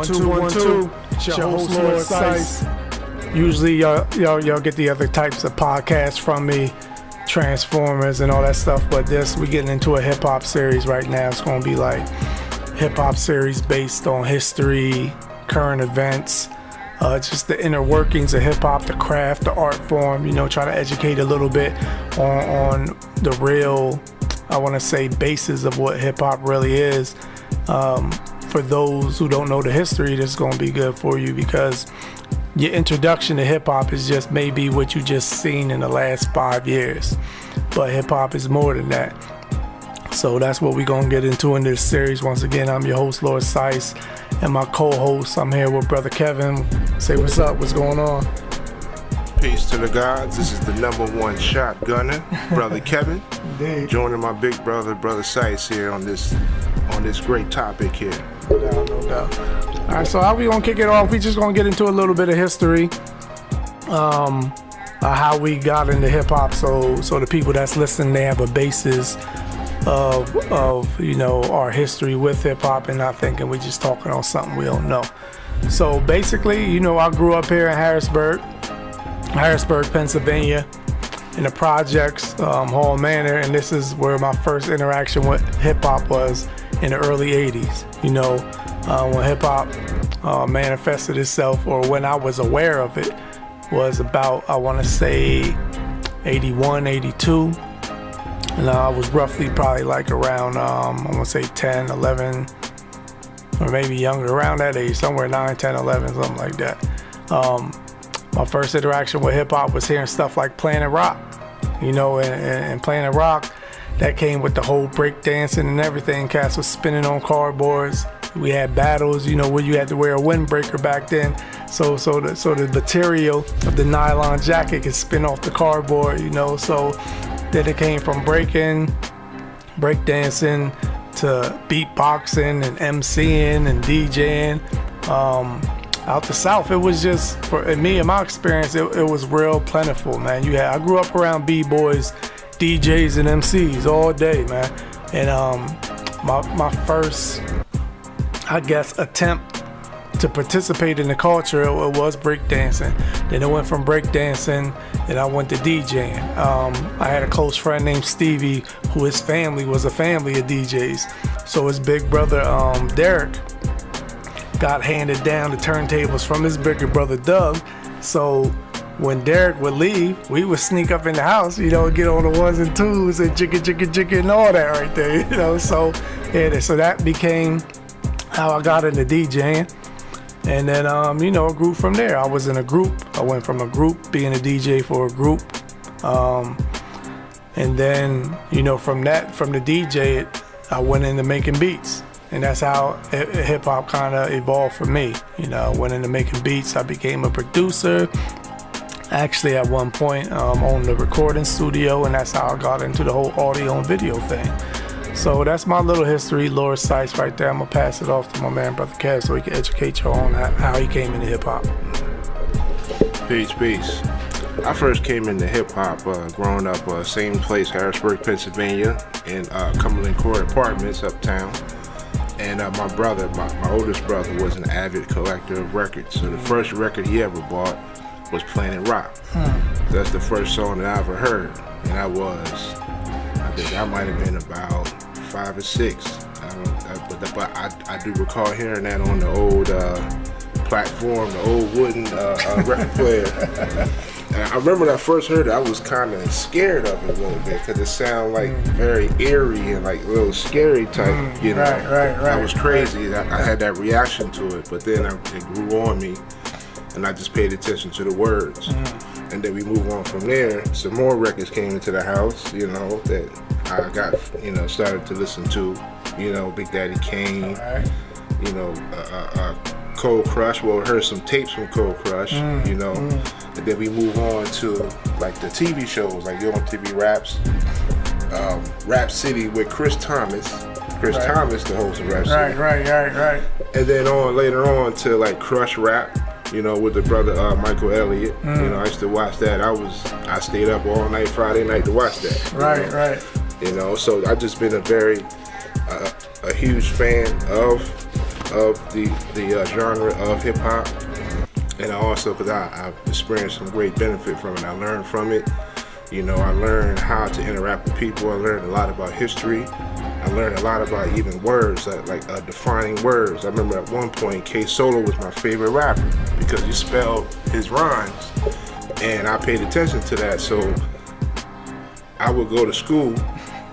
1, 2, 1, 2. It's your host, Lord Sice. Usually, y'all get the other types of podcasts from me, Transformers and all that stuff. But we getting into a hip hop series right now. It's gonna be like hip hop series based on history, current events, just the inner workings of hip hop, the craft, the art form. Try to educate a little bit on the real, I want to say, basis of what hip hop really is. For those who don't know the history, this is going to be good for you, because your introduction to hip hop is just maybe what you just seen in the last 5 years, but hip hop is more than that. So that's what we're going to get into in this series. Once again, I'm your host, Lord Sice, and my co-host, I'm here with Brother Kevin. Say what's up, what's going on? Peace to the gods. This is the #1 shotgunner, Brother Kevin. Indeed. Joining my big brother, Brother Sice, here on this great topic here. No doubt. All right, so how we gonna kick it off? We just gonna get into a little bit of history, how we got into hip hop, so the people that's listening, they have a basis of our history with hip hop, and not thinking we just talking on something we don't know. So basically, I grew up here in Harrisburg, Pennsylvania, in the projects, Hall Manor, and this is where my first interaction with hip hop was in the early 80s. When hip hop manifested itself, or when I was aware of it, was about, I want to say, 81, 82. And I was roughly probably like around, I want to say 10, 11, or maybe younger, around that age, somewhere 9, 10, 11, something like that. My first interaction with hip hop was hearing stuff like Planet Rock, and Planet Rock, that came with the whole break dancing and everything. Cats was spinning on cardboards. We had battles, where you had to wear a windbreaker back then. So the material of the nylon jacket could spin off the cardboard, So then it came from break dancing to beatboxing and MCing and DJing. Out the South, it was just, for me, in my experience, it was real plentiful, man. I grew up around B-boys, DJs, and MCs all day, man. And my first, I guess, attempt to participate in the culture, it was breakdancing. Then it went from breakdancing, and I went to DJing. I had a close friend named Stevie, who his family was a family of DJs. So his big brother, Derek, got handed down the turntables from his bigger brother Doug. So when Derek would leave, we would sneak up in the house, get on the 1s and 2s and jigga and all that right there, So so that became how I got into DJing. And then it grew from there. I was in a group. I went from a group, being a DJ for a group, and then from the DJ, I went into making beats. And that's how hip hop kind of evolved for me. I went into making beats. I became a producer. Actually, at one point, owned a recording studio, and that's how I got into the whole audio and video thing. So that's my little history, Lord Sice, right there. I'm gonna pass it off to my man, Brother Kev, so he can educate you on how he came into hip hop. Peace. I first came into hip hop growing up, same place, Harrisburg, Pennsylvania, in Cumberland Court Apartments, uptown. And my brother, my oldest brother, was an avid collector of records. So the first record he ever bought was Planet Rock. That's the first song that I ever heard. And I think I might have been about 5 or 6. But I do recall hearing that on the old platform, the old wooden record player. And I remember when I first heard it, I was kind of scared of it a little bit, because it sounded like very eerie and like a little scary type, Right. That was crazy. I had that reaction to it, but then it grew on me, and I just paid attention to the words. And then we move on from there. Some more records came into the house, that I got, started to listen to, Big Daddy Kane, Cold Crush. Well, I heard some tapes from Cold Crush, and then we move on to like the TV shows, like on TV Raps, Rap City with Chris Thomas, Thomas, the host of Rap City. Right. And then later on to like Crush Rap, with the brother Michael Elliott. I used to watch that. I stayed up all night Friday night to watch that. Right. So I've just been a huge fan of of the genre of hip hop, and also because I've experienced some great benefit from it. I learned from it. You know, I learned how to interact with people. I learned a lot about history. I learned a lot about even words, like defining words. I remember at one point, K Solo was my favorite rapper because he spelled his rhymes, and I paid attention to that. So I would go to school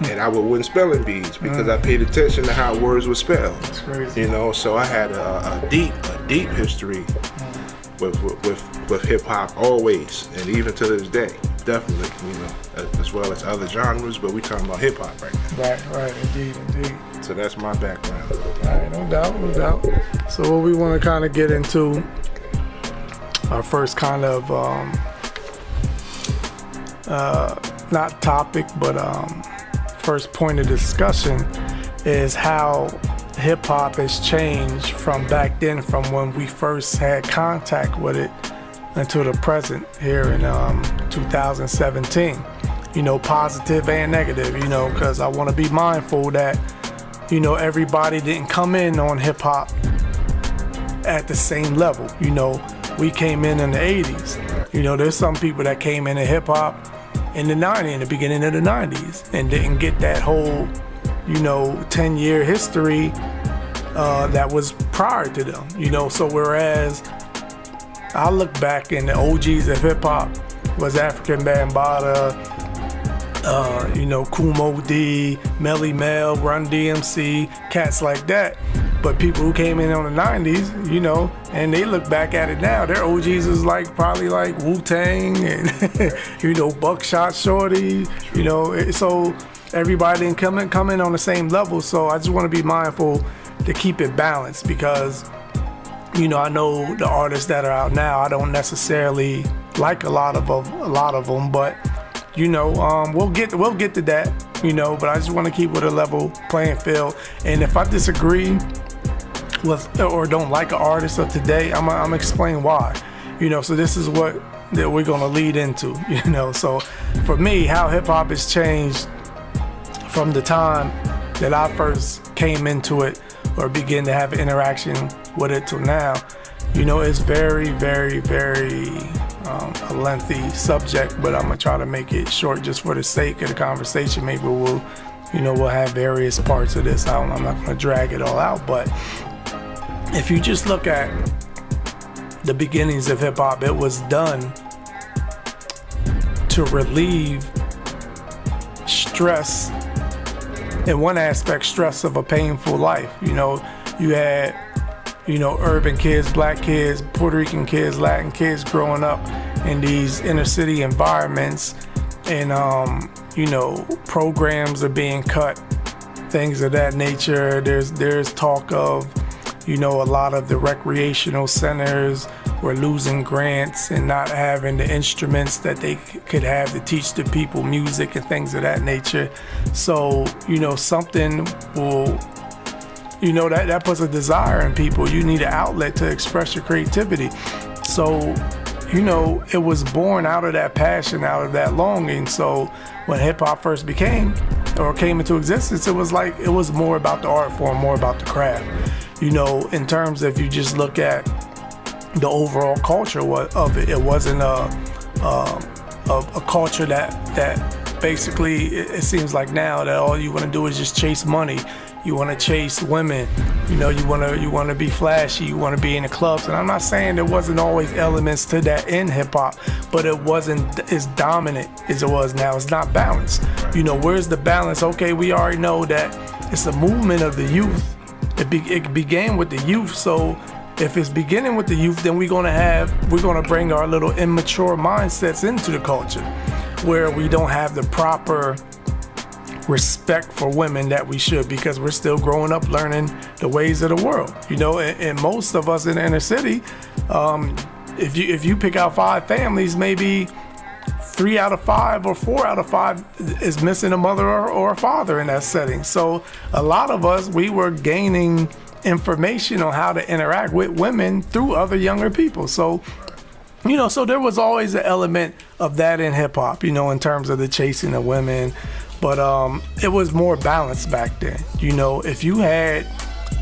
and I would win spelling bees because I paid attention to how words were spelled. That's crazy. You know, so I had a deep history with hip hop always, and even to this day, definitely. You know, as well as other genres, but we talking about hip hop right now. Right, indeed. So that's my background. All right, no doubt. So what we want to kind of get into, our first kind of not topic, but first point of discussion is how hip hop has changed from back then, from when we first had contact with it until the present here in 2017. You know, positive and negative, you know, because I want to be mindful that, you know, everybody didn't come in on hip hop at the same level. You know, we came in the 80s. You know, there's some people that came into hip hop in the 90s, in the beginning of the 90s, and didn't get that whole, you know, 10-year history that was prior to them. You know, so whereas I look back and the OGs of hip hop was African Bambaataa, you know, Kumo D, Melly Mel, Run DMC, cats like that. But people who came in on the 90s, you know, and they look back at it now, their OGs is like probably like Wu-Tang and, you know, Buckshot Shorty, you know, so everybody didn't come in on the same level. So I just want to be mindful to keep it balanced because, you know, I know the artists that are out now, I don't necessarily like a lot of them, but you know, we'll get to that, you know, but I just want to keep with a level playing field. And if I disagree with or don't like an artist of today, I'm gonna explain why, you know. So this is what that we're gonna lead into, you know. So for me, how hip hop has changed from the time that I first came into it or began to have interaction with it till now, you know, it's very, very, very a lengthy subject, but I'm gonna try to make it short just for the sake of the conversation. Maybe we'll have various parts of this. I'm not gonna drag it all out, but if you just look at the beginnings of hip hop, it was done to relieve stress, in one aspect, stress of a painful life. You know, you had, you know, urban kids, black kids, Puerto Rican kids, Latin kids growing up in these inner city environments, and you know, programs are being cut, things of that nature. There's talk of, you know, a lot of the recreational centers were losing grants and not having the instruments that they could have to teach the people music and things of that nature. So, you know, something will, you know, that puts a desire in people. You need an outlet to express your creativity. So, you know, it was born out of that passion, out of that longing. So when hip hop first came into existence, it was more about the art form, more about the craft. You know, in terms of, you just look at the overall culture of it, it wasn't a culture that basically, it seems like now that all you want to do is just chase money. You want to chase women, you know, you want to be flashy, you want to be in the clubs. And I'm not saying there wasn't always elements to that in hip hop, but it wasn't as dominant as it was now. It's not balanced. You know, where's the balance? Okay, we already know that it's a movement of the youth. It began with the youth. So if it's beginning with the youth, then we're gonna bring our little immature mindsets into the culture, where we don't have the proper respect for women that we should, because we're still growing up learning the ways of the world. You know, and most of us in the inner city, if you pick out 5 families, maybe 3 out of 5 or 4 out of 5 is missing a mother or a father in that setting. So a lot of us, we were gaining information on how to interact with women through other younger people. So, you know, so there was always an element of that in hip hop, you know, in terms of the chasing of women. But it was more balanced back then. You know, if you had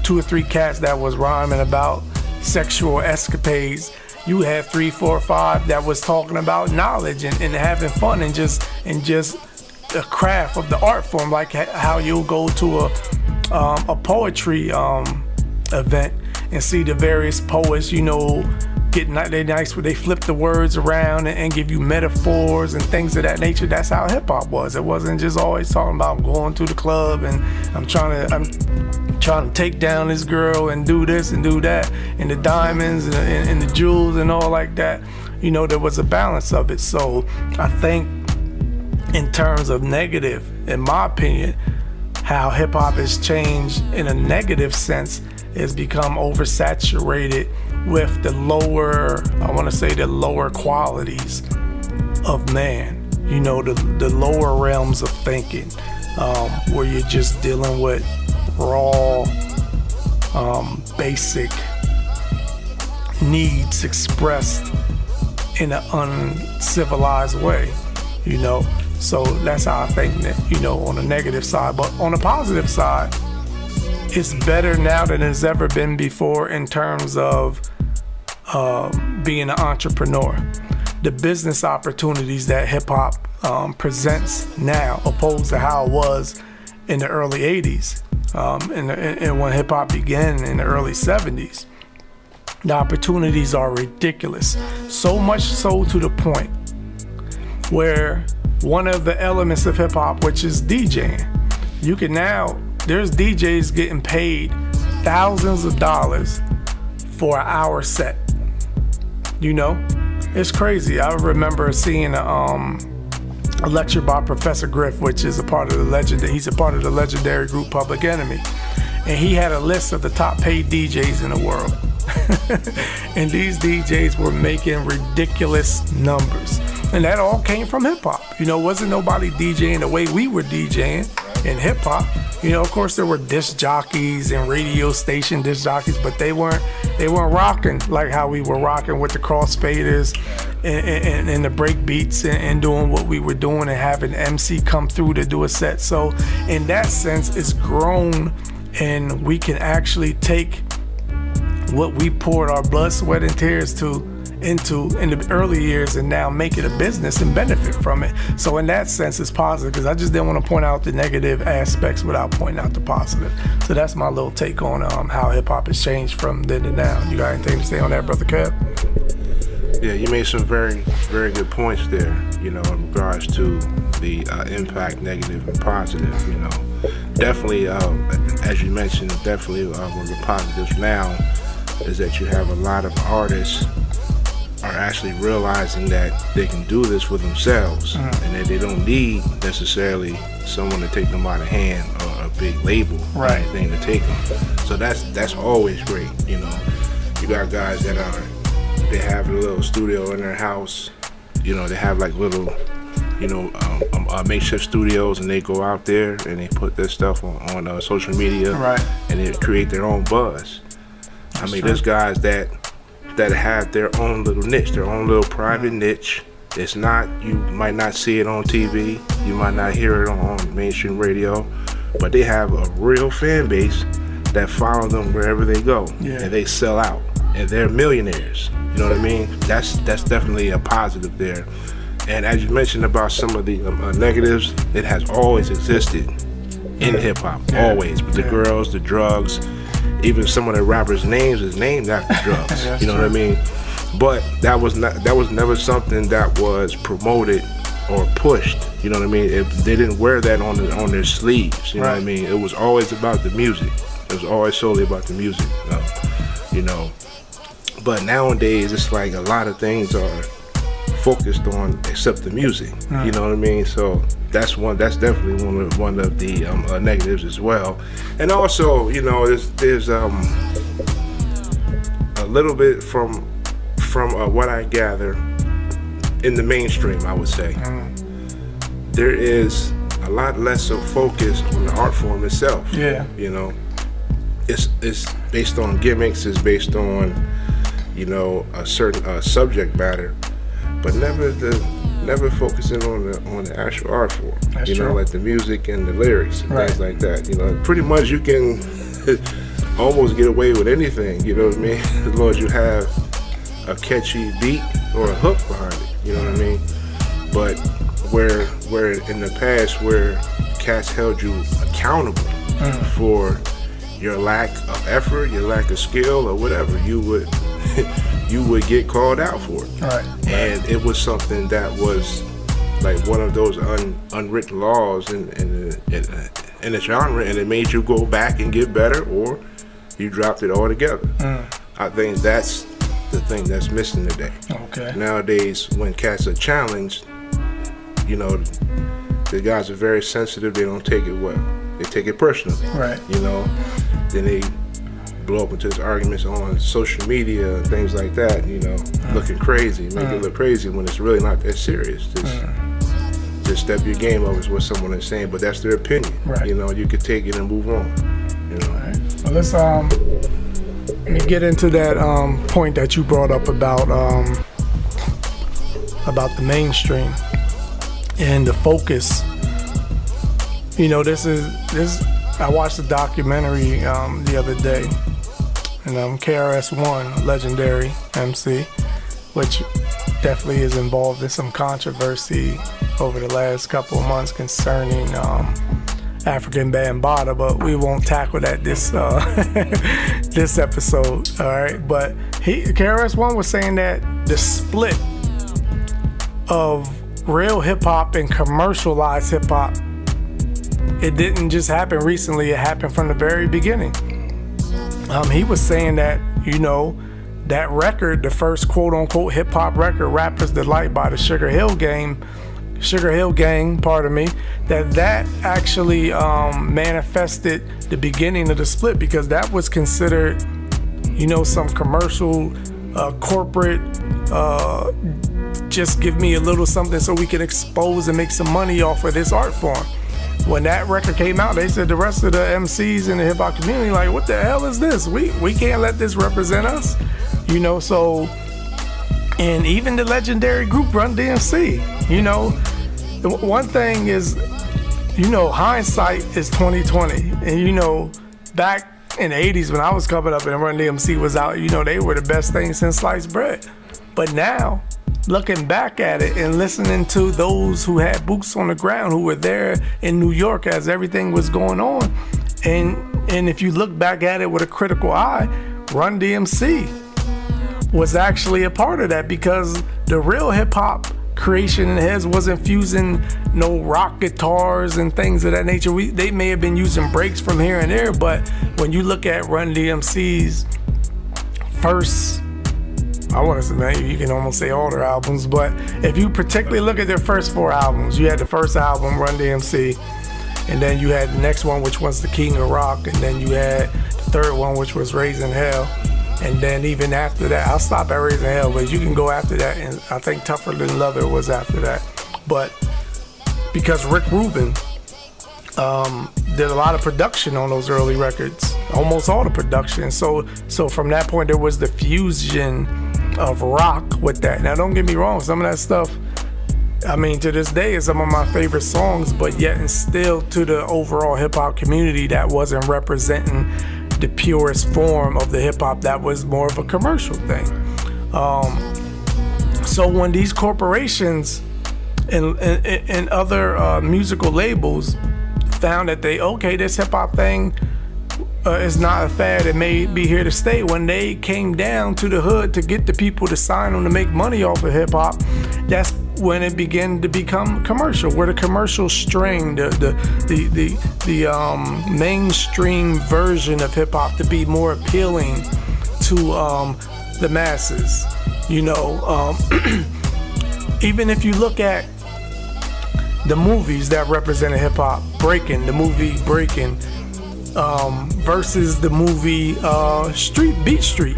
2 or 3 cats that was rhyming about sexual escapades. You had 3, 4, 5 that was talking about knowledge and having fun and just the craft of the art form, like how you'll go to a poetry event and see the various poets, you know, they nice where they flip the words around and give you metaphors and things of that nature. That's how hip hop was. It wasn't just always talking about going to the club and I'm trying to take down this girl and do this and do that and the diamonds and the jewels and all like that. You know, there was a balance of it. So I think in terms of negative, in my opinion, how hip hop has changed in a negative sense is become oversaturated with the lower, I want to say the lower qualities of man, you know, the lower realms of thinking, where you're just dealing with raw, basic needs expressed in an uncivilized way, you know. So that's how I think that, you know, on the negative side. But on the positive side, it's better now than it's ever been before in terms of being an entrepreneur. The business opportunities that hip hop presents now, opposed to how it was in the early 80s, and when hip hop began in the early 70s. The opportunities are ridiculous. So much so to the point where one of the elements of hip hop, which is DJing, you can now, there's DJs getting paid thousands of dollars for an hour set. You know, it's crazy. I remember seeing a lecture by Professor Griff, which is a part of he's a part of the legendary group Public Enemy. And he had a list of the top paid DJs in the world. And these DJs were making ridiculous numbers. And that all came from hip hop. You know, wasn't nobody DJing the way we were DJing in hip hop. You know, of course there were disc jockeys and radio station disc jockeys, but they weren't rocking like how we were rocking with the crossfaders and the break beats and doing what we were doing and having MC come through to do a set. So in that sense, it's grown and we can actually take what we poured our blood, sweat, and tears into in the early years and now make it a business and benefit from it. So in that sense, it's positive because I just didn't want to point out the negative aspects without pointing out the positive. So that's my little take on how hip hop has changed from then to now. You got anything to say on that, Brother Kev? Yeah, you made some very, very good points there, you know, in regards to the impact, negative and positive, you know. Definitely, as you mentioned, definitely one of the positives now is that you have a lot of artists are actually realizing that they can do this for themselves and that they don't need necessarily someone to take them by the hand or a big label or anything to take them. So that's always great, you know. You got guys that they have a little studio in their house, you know, they have like little, you know, makeshift studios, and they go out there and they put their stuff on social media and they create their own buzz. I mean, there's guys that have their own little niche, their own little private niche. It's not, you might not see it on TV, you might not hear it on mainstream radio, but they have a real fan base that follow them wherever they go, and they sell out, and they're millionaires. You know what I mean? That's definitely a positive there. And as you mentioned about some of the negatives, it has always existed in hip hop, always. With the girls, the drugs, even some of the rappers' names is named after drugs. You know what I mean? But that was never something that was promoted or pushed. You know what I mean? They didn't wear that on their sleeves. You know what I mean? It was always about the music. It was always solely about the music. You know. But nowadays, it's like a lot of things are focused on except the music. You know what I mean? So that's definitely one of the negatives as well. And also, you know, there's a little bit from what I gather in the mainstream, I would say. There is a lot less of focus on the art form itself. You know, it's based on gimmicks, it's based on, you know, a certain subject matter, but never focusing on the actual art form. You know, like the music and the lyrics and things like that. You know, pretty much you can almost get away with anything, you know what I mean? As long as you have a catchy beat or a hook behind it, you know what I mean? But where in the past where cats held you accountable for your lack of effort, your lack of skill, or whatever, you would you would get called out for it. Right. And it was something that was like one of those unwritten laws in the genre, and it made you go back and get better, or you dropped it altogether. I think that's the thing that's missing today. Okay. Nowadays, when cats are challenged, you know, the guys are very sensitive. They don't take it well. They take it personally. Right. You know, then they blow up into arguments on social media and things like that, you know, looking crazy, make it look crazy when it's really not that serious. Just step your game up is what someone is saying, but that's their opinion. Right. You know, you could take it and move on. You know. All right. Well, let's let me get into that point that you brought up about the mainstream and the focus. You know, this. I watched a documentary the other day, and KRS-One, legendary MC, which definitely is involved in some controversy over the last couple of months concerning African Bambaataa, but we won't tackle that this this episode. All right, but KRS-One was saying that the split of real hip hop and commercialized hip hop, it didn't just happen recently, it happened from the very beginning. He was saying that, you know, that record, the first quote-unquote hip-hop record, Rapper's Delight by the Sugar Hill Gang, pardon me, that actually manifested the beginning of the split, because that was considered, you know, some commercial, corporate, just give me a little something so we can expose and make some money off of this art form. When that record came out, they said the rest of the MCs in the hip hop community, like, what the hell is this? We can't let this represent us, you know. So, and even the legendary group Run DMC, you know, the one thing is, you know, hindsight is 2020, and you know, back in the 80s when I was coming up and Run DMC was out, you know, they were the best thing since sliced bread. But now, looking back at it and listening to those who had boots on the ground, who were there in New York as everything was going on, and if you look back at it with a critical eye, Run DMC was actually a part of that, because the real hip-hop creation in his wasn't fusing no rock guitars and things of that nature. They may have been using breaks from here and there, but when you look at Run DMC's first, I want to say, man, you can almost say all their albums, but if you particularly look at their first 4 albums, you had the first album, Run DMC, and then you had the next one, which was The King of Rock, and then you had the third one, which was Raising Hell, and then even after that, I'll stop at Raising Hell, but you can go after that, and I think Tougher Than Leather was after that. But because Rick Rubin did a lot of production on those early records, almost all the production, so from that point there was the fusion of rock with that. Now don't get me wrong, some of that stuff, I mean, to this day is some of my favorite songs, but yet and still to the overall hip-hop community, that wasn't representing the purest form of the hip-hop. That was more of a commercial thing. So when these corporations and other musical labels found that this hip-hop thing is not a fad, it may be here to stay, when they came down to the hood to get the people to sign them to make money off of hip-hop, that's when it began to become commercial, where the commercial string, the mainstream version of hip-hop to be more appealing to the masses, you know. Even if you look at the movies that represented hip-hop, the movie Breaking, versus the movie Beat Street.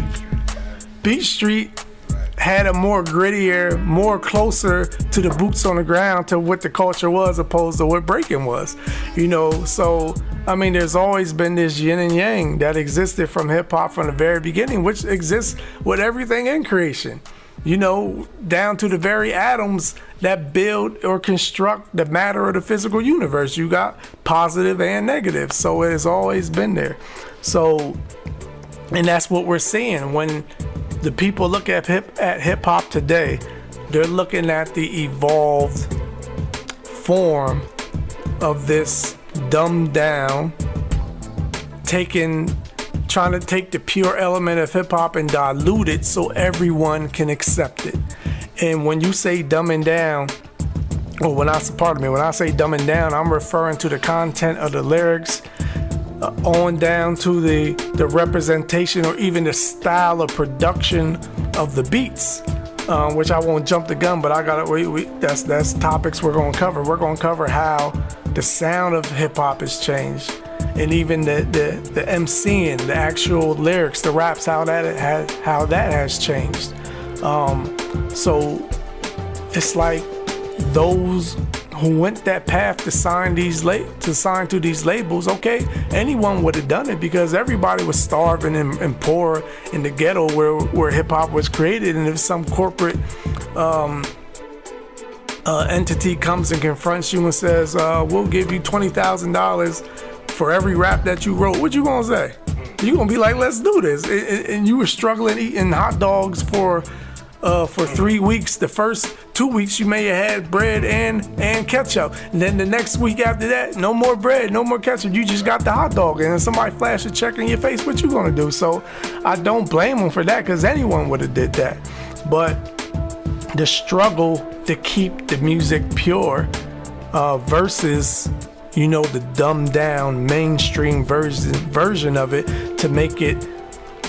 Beat Street had a more grittier, more closer to the boots on the ground, to what the culture was, opposed to what breaking was, you know. So I mean, there's always been this yin and yang that existed from hip hop from the very beginning, which exists with everything in creation. down to the very atoms that build or construct the matter of the physical universe. You got positive and negative. So it's always been there. So, and that's what we're seeing when the people look at hip hop today. They're looking at the evolved form of this dumbed down, trying to take the pure element of hip hop and dilute it so everyone can accept it. And when you say dumbing down, or when I say dumbing down, I'm referring to the content of the lyrics, on down to the representation or even the style of production of the beats. Which I won't jump the gun, but that's topics we're gonna cover. We're gonna cover how the sound of hip hop has changed, and even the MCing, the actual lyrics, the raps, how that has changed. So it's like those who went that path to sign to these labels. Okay, anyone would have done it because everybody was starving and poor in the ghetto where hip hop was created. And if some corporate entity comes and confronts you and says, "We'll give you $20,000 for every rap that you wrote," what you gonna say? You gonna be like, "Let's do this." And you were struggling eating hot dogs for 3 weeks. The first 2 weeks you may have had bread and ketchup, and then the next week after that, no more bread, no more ketchup. You just got the hot dog, and then somebody flashed a check in your face. What you gonna do? So I don't blame them for that, because anyone would have did that. But the struggle to keep the music pure versus the dumbed down mainstream version of it, to make it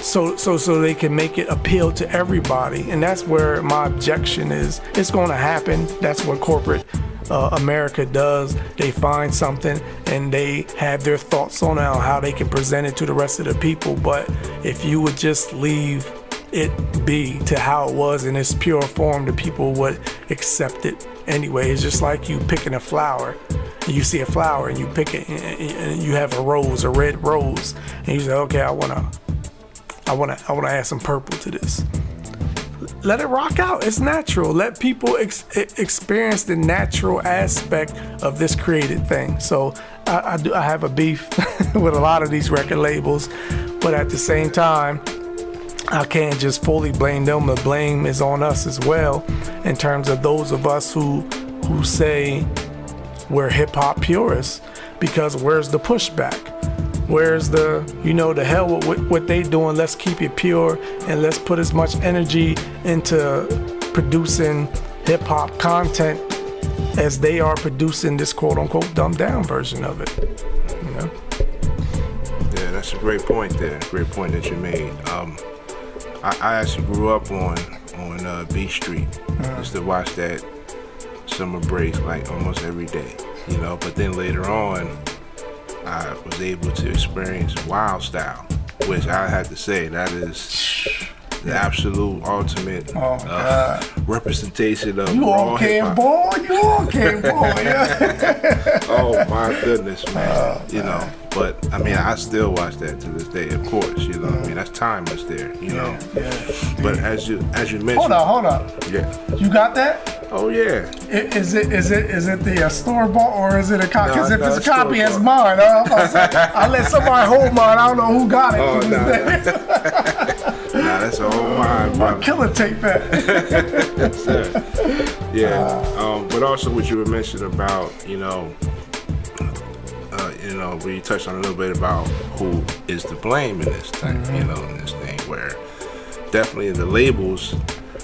so they can make it appeal to everybody. And that's where my objection is. It's going to happen. That's what corporate America does. They find something and they have their thoughts on how they can present it to the rest of the people. But if you would just leave it be to how it was in its pure form, the people would accept it anyway. It's just like you picking a flower. You see a flower and you pick it, and you have a red rose, and you say, "Okay, I wanna add some purple to this." Let it rock out. It's natural. Let people experience the natural aspect of this created thing. So I have a beef with a lot of these record labels, but at the same time, I can't just fully blame them. The blame is on us as well, in terms of those of us who say we're hip hop purists, because where's the pushback? Where's the hell with what they doing? Let's keep it pure and let's put as much energy into producing hip hop content as they are producing this quote unquote dumbed down version of it. Yeah, that's a great point there. Great point that you made. I actually grew up on B Street. Used to watch that summer breaks like almost every day, but then later on I was able to experience Wild Style, which I had to say that is the absolute ultimate representation of raw hip-hop. Yeah. Oh my goodness, man. But I mean, I still watch that to this day, of course. I mean, that's timeless there. Yeah. But as you mentioned. Hold on. Yeah. You got that? Oh yeah. Is it the store bought, or is it a copy? Because if it's a copy, it's mine. I'll let somebody hold mine. I don't know who got it. Oh no. Nah, that's all mine, bro. Killer tape that. Yes, sir. Yeah. But also what you were mentioning about, where you touched on a little bit about who is to blame in this thing, in this thing, where definitely the labels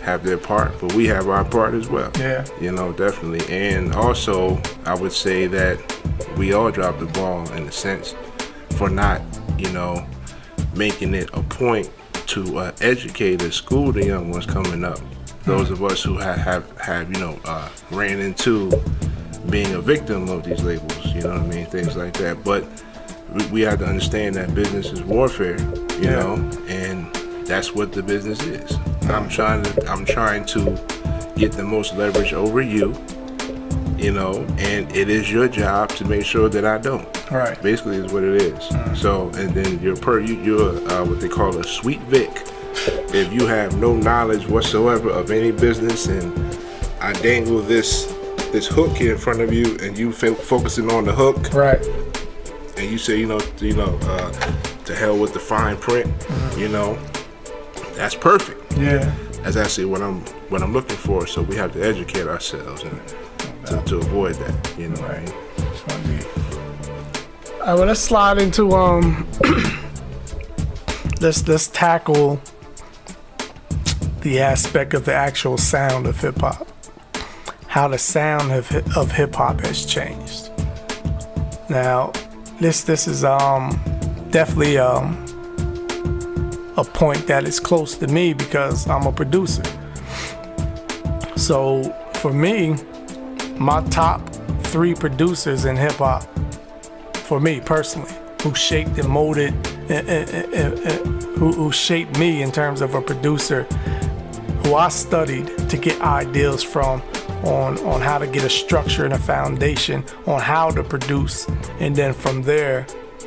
have their part, but we have our part as well. Yeah. Definitely. And also, I would say that we all dropped the ball in a sense for not, making it a point to educate and school the young ones coming up. Those of us who have ran into being a victim of these labels, things like that. But we have to understand that business is warfare, and that's what the business is. I'm trying to get the most leverage over you, and it is your job to make sure that I don't. Right. Basically is what it is. So, and then you're what they call a sweet Vic if you have no knowledge whatsoever of any business, and I dangle this hook here in front of you, and you focusing on the hook, Right. and you say, to hell with the fine print, that's perfect. Yeah. That's actually what I'm looking for. So we have to educate ourselves and to avoid that, Right. All right, well, let's slide into let's tackle the aspect of the actual sound of hip hop. How the sound of hip hop has changed. Now, this is definitely a point that is close to me because I'm a producer. So for me, my top 3 producers in hip hop, for me personally, who shaped and molded, who shaped me in terms of a producer, who I studied to get ideas from on how to get a structure and a foundation on how to produce. And then from there,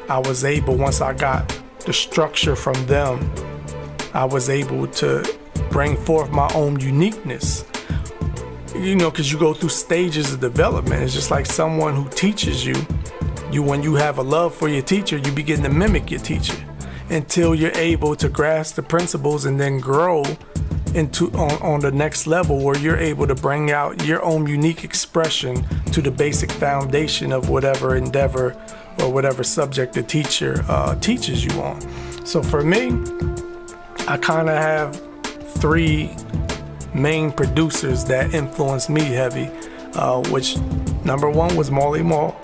I was able, once I got the structure from them, I was able to bring forth my own uniqueness. Because you go through stages of development. It's just like someone who teaches you. When you have a love for your teacher, you begin to mimic your teacher until you're able to grasp the principles and then grow into on the next level where you're able to bring out your own unique expression to the basic foundation of whatever endeavor or whatever subject the teacher teaches you on. So for me, I kind of have 3 main producers that influenced me heavy, which number 1 was Marley Marl.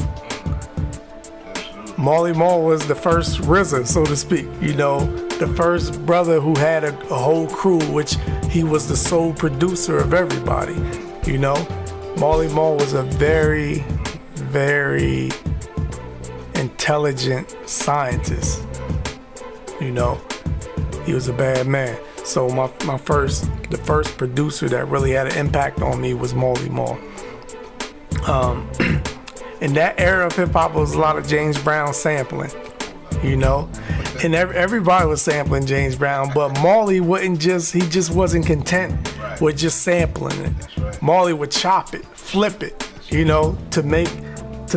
Marley Marl was the first RZA, so to speak, the first brother who had a whole crew, which he was the sole producer of everybody, Marley Marl was a very, very intelligent scientist, he was a bad man. So the first producer that really had an impact on me was Marley Marl. In that era of hip hop, was a lot of James Brown sampling, and everybody was sampling James Brown, but Marley he just wasn't content with just sampling it. Marley would chop it, flip it, to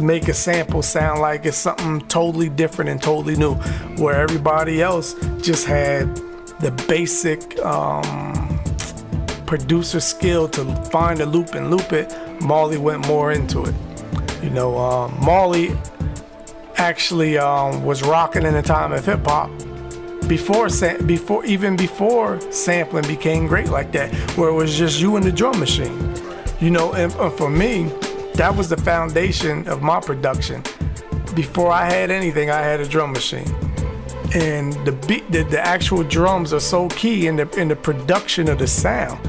make a sample sound like it's something totally different and totally new, where everybody else just had the basic producer skill to find a loop and loop it. Marley went more into it. Marley actually was rocking in the time of hip hop before sampling became great like that, where it was just you and the drum machine. And for me, that was the foundation of my production. Before I had anything, I had a drum machine. And the actual drums are so key in the production of the sound,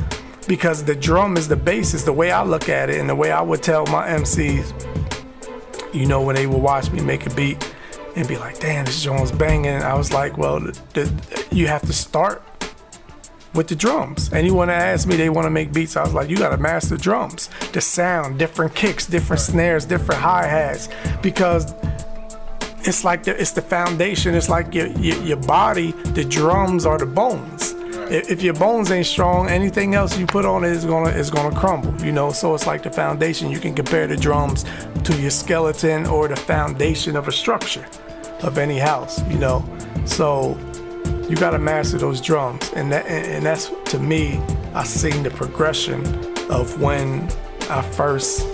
because the drum is the basis. The way I look at it, and the way I would tell my MCs, when they would watch me make a beat and be like, damn, this joint's banging, I was like, well, you have to start with the drums. Anyone that asks me they want to make beats, I was like, you got to master drums, the sound, different kicks, different snares, different hi-hats, because it's like it's the foundation. It's like your body. The drums are the bones. If your bones ain't strong, anything else you put on it is gonna crumble. So it's like the foundation. You can compare the drums to your skeleton or the foundation of a structure of any house. So you gotta master those drums, and that's, to me, I seen the progression of when I first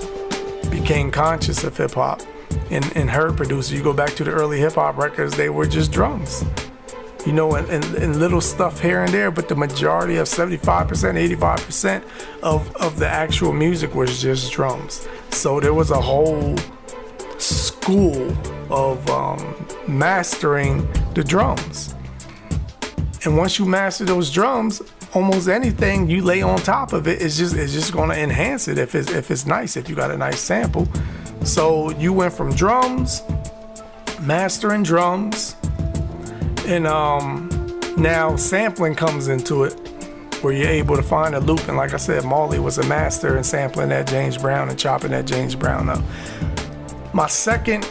became conscious of hip hop. And heard producers, you go back to the early hip hop records, they were just drums, and little stuff here and there, but the majority of 75%, 85% of the actual music was just drums. So there was a whole school of mastering the drums. And once you master those drums, almost anything you lay on top of it is just gonna enhance it if it's nice, if you got a nice sample. So you went from drums, mastering drums, and now sampling comes into it, where you're able to find a loop. And like I said, Marley was a master in sampling that James Brown and chopping that James Brown up. My second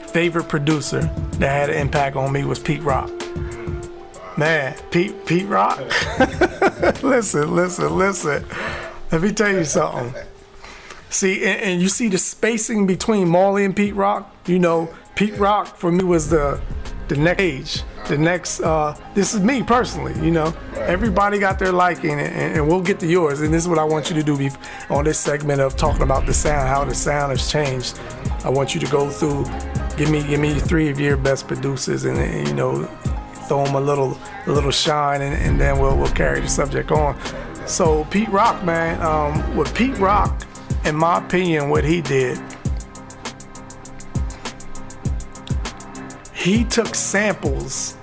favorite producer that had an impact on me was Pete Rock. Man, Pete Rock. Listen. Let me tell you something. See, and you see the spacing between Marley and Pete Rock. You know, Pete Rock for me was the next age. The next, this is me personally, you know. Everybody got their liking, and we'll get to yours. And this is what I want you to do on this segment of talking about the sound, how the sound has changed. I want you to go through, give me 3 of your best producers, and you know, throw them a little shine, and then we'll carry the subject on. So Pete Rock, man, with Pete Rock, in my opinion, what he did, he took samples.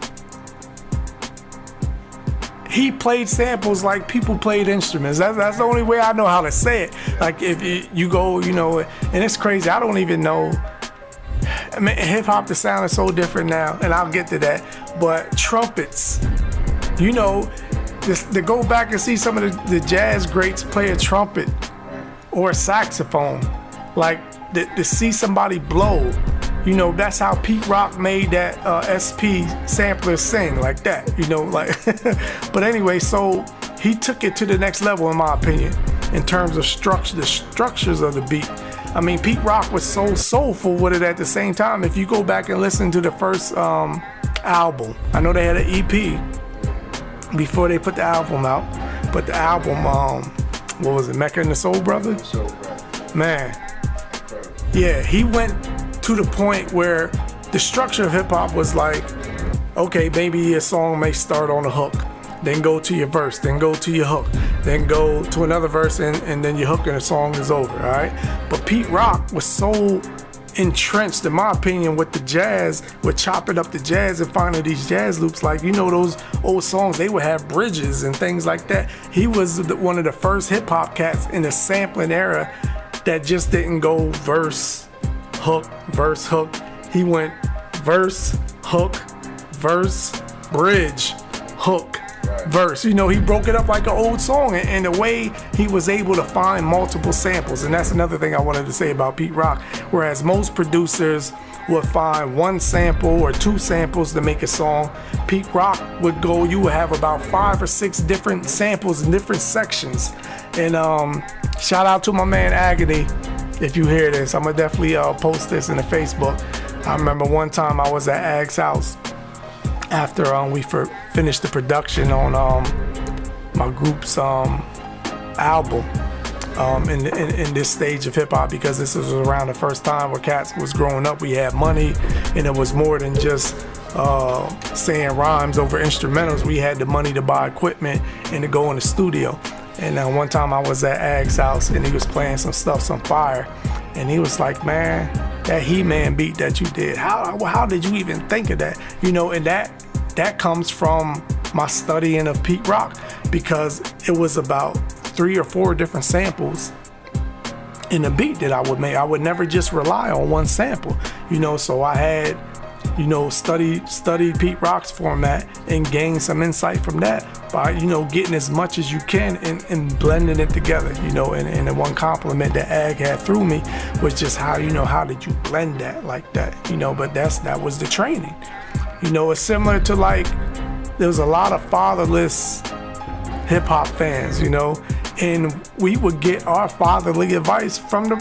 He played samples like people played instruments. That's the only way I know how to say it. Like if you go, you know, and it's crazy. I don't even know. I mean, hip hop, the sound is so different now, and I'll get to that. But trumpets, you know, to go back and see some of the jazz greats play a trumpet or a saxophone, like to see somebody blow. You know, that's how Pete Rock made that SP sampler sing like that, you know, like, but anyway, so he took it to the next level, in my opinion, in terms of the structures of the beat. I mean, Pete Rock was so soulful with it at the same time. If you go back and listen to the first album, I know they had an EP before they put the album out, but the album, what was it, Mecca and the Soul Brothers? Man, yeah, he went to the point where the structure of hip hop was like, okay, maybe a song may start on a hook, then go to your verse, then go to your hook, then go to another verse, and then your hook and the song is over, all right? But Pete Rock was so entrenched, in my opinion, with the jazz, with chopping up the jazz and finding these jazz loops. Like, you know, those old songs, they would have bridges and things like that. He was one of the first hip hop cats in the sampling era that just didn't go verse, hook, verse, hook. He went verse, hook, verse, bridge, hook, verse. You know, he broke it up like an old song, and the way he was able to find multiple samples. And that's another thing I wanted to say about Pete Rock. Whereas most producers would find 1 sample or 2 samples to make a song, Pete Rock would go, you would have about 5 or 6 different samples in different sections. And shout out to my man Agony. If you hear this, I'm gonna definitely post this in the Facebook. I remember one time I was at Ag's house after we finished the production on my group's album in this stage of hip hop, because this was around the first time where cats was growing up. We had money, and it was more than just saying rhymes over instrumentals. We had the money to buy equipment and to go in the studio. And one time I was at Ag's house, and he was playing some stuff, some fire, and he was like, man, that He-Man beat that you did, how did you even think of that? You know, and that comes from my studying of Pete Rock, because it was about 3 or 4 different samples in the beat that I would make. I would never just rely on 1 sample, you know, so I had, you know, studied Pete Rock's format and gained some insight from that by, you know, getting as much as you can and blending it together, you know. And the one compliment that Ag had through me was just how, you know, how did you blend that like that, you know. But that was the training, you know. It's similar to, like, there was a lot of fatherless hip hop fans, you know, and we would get our fatherly advice from the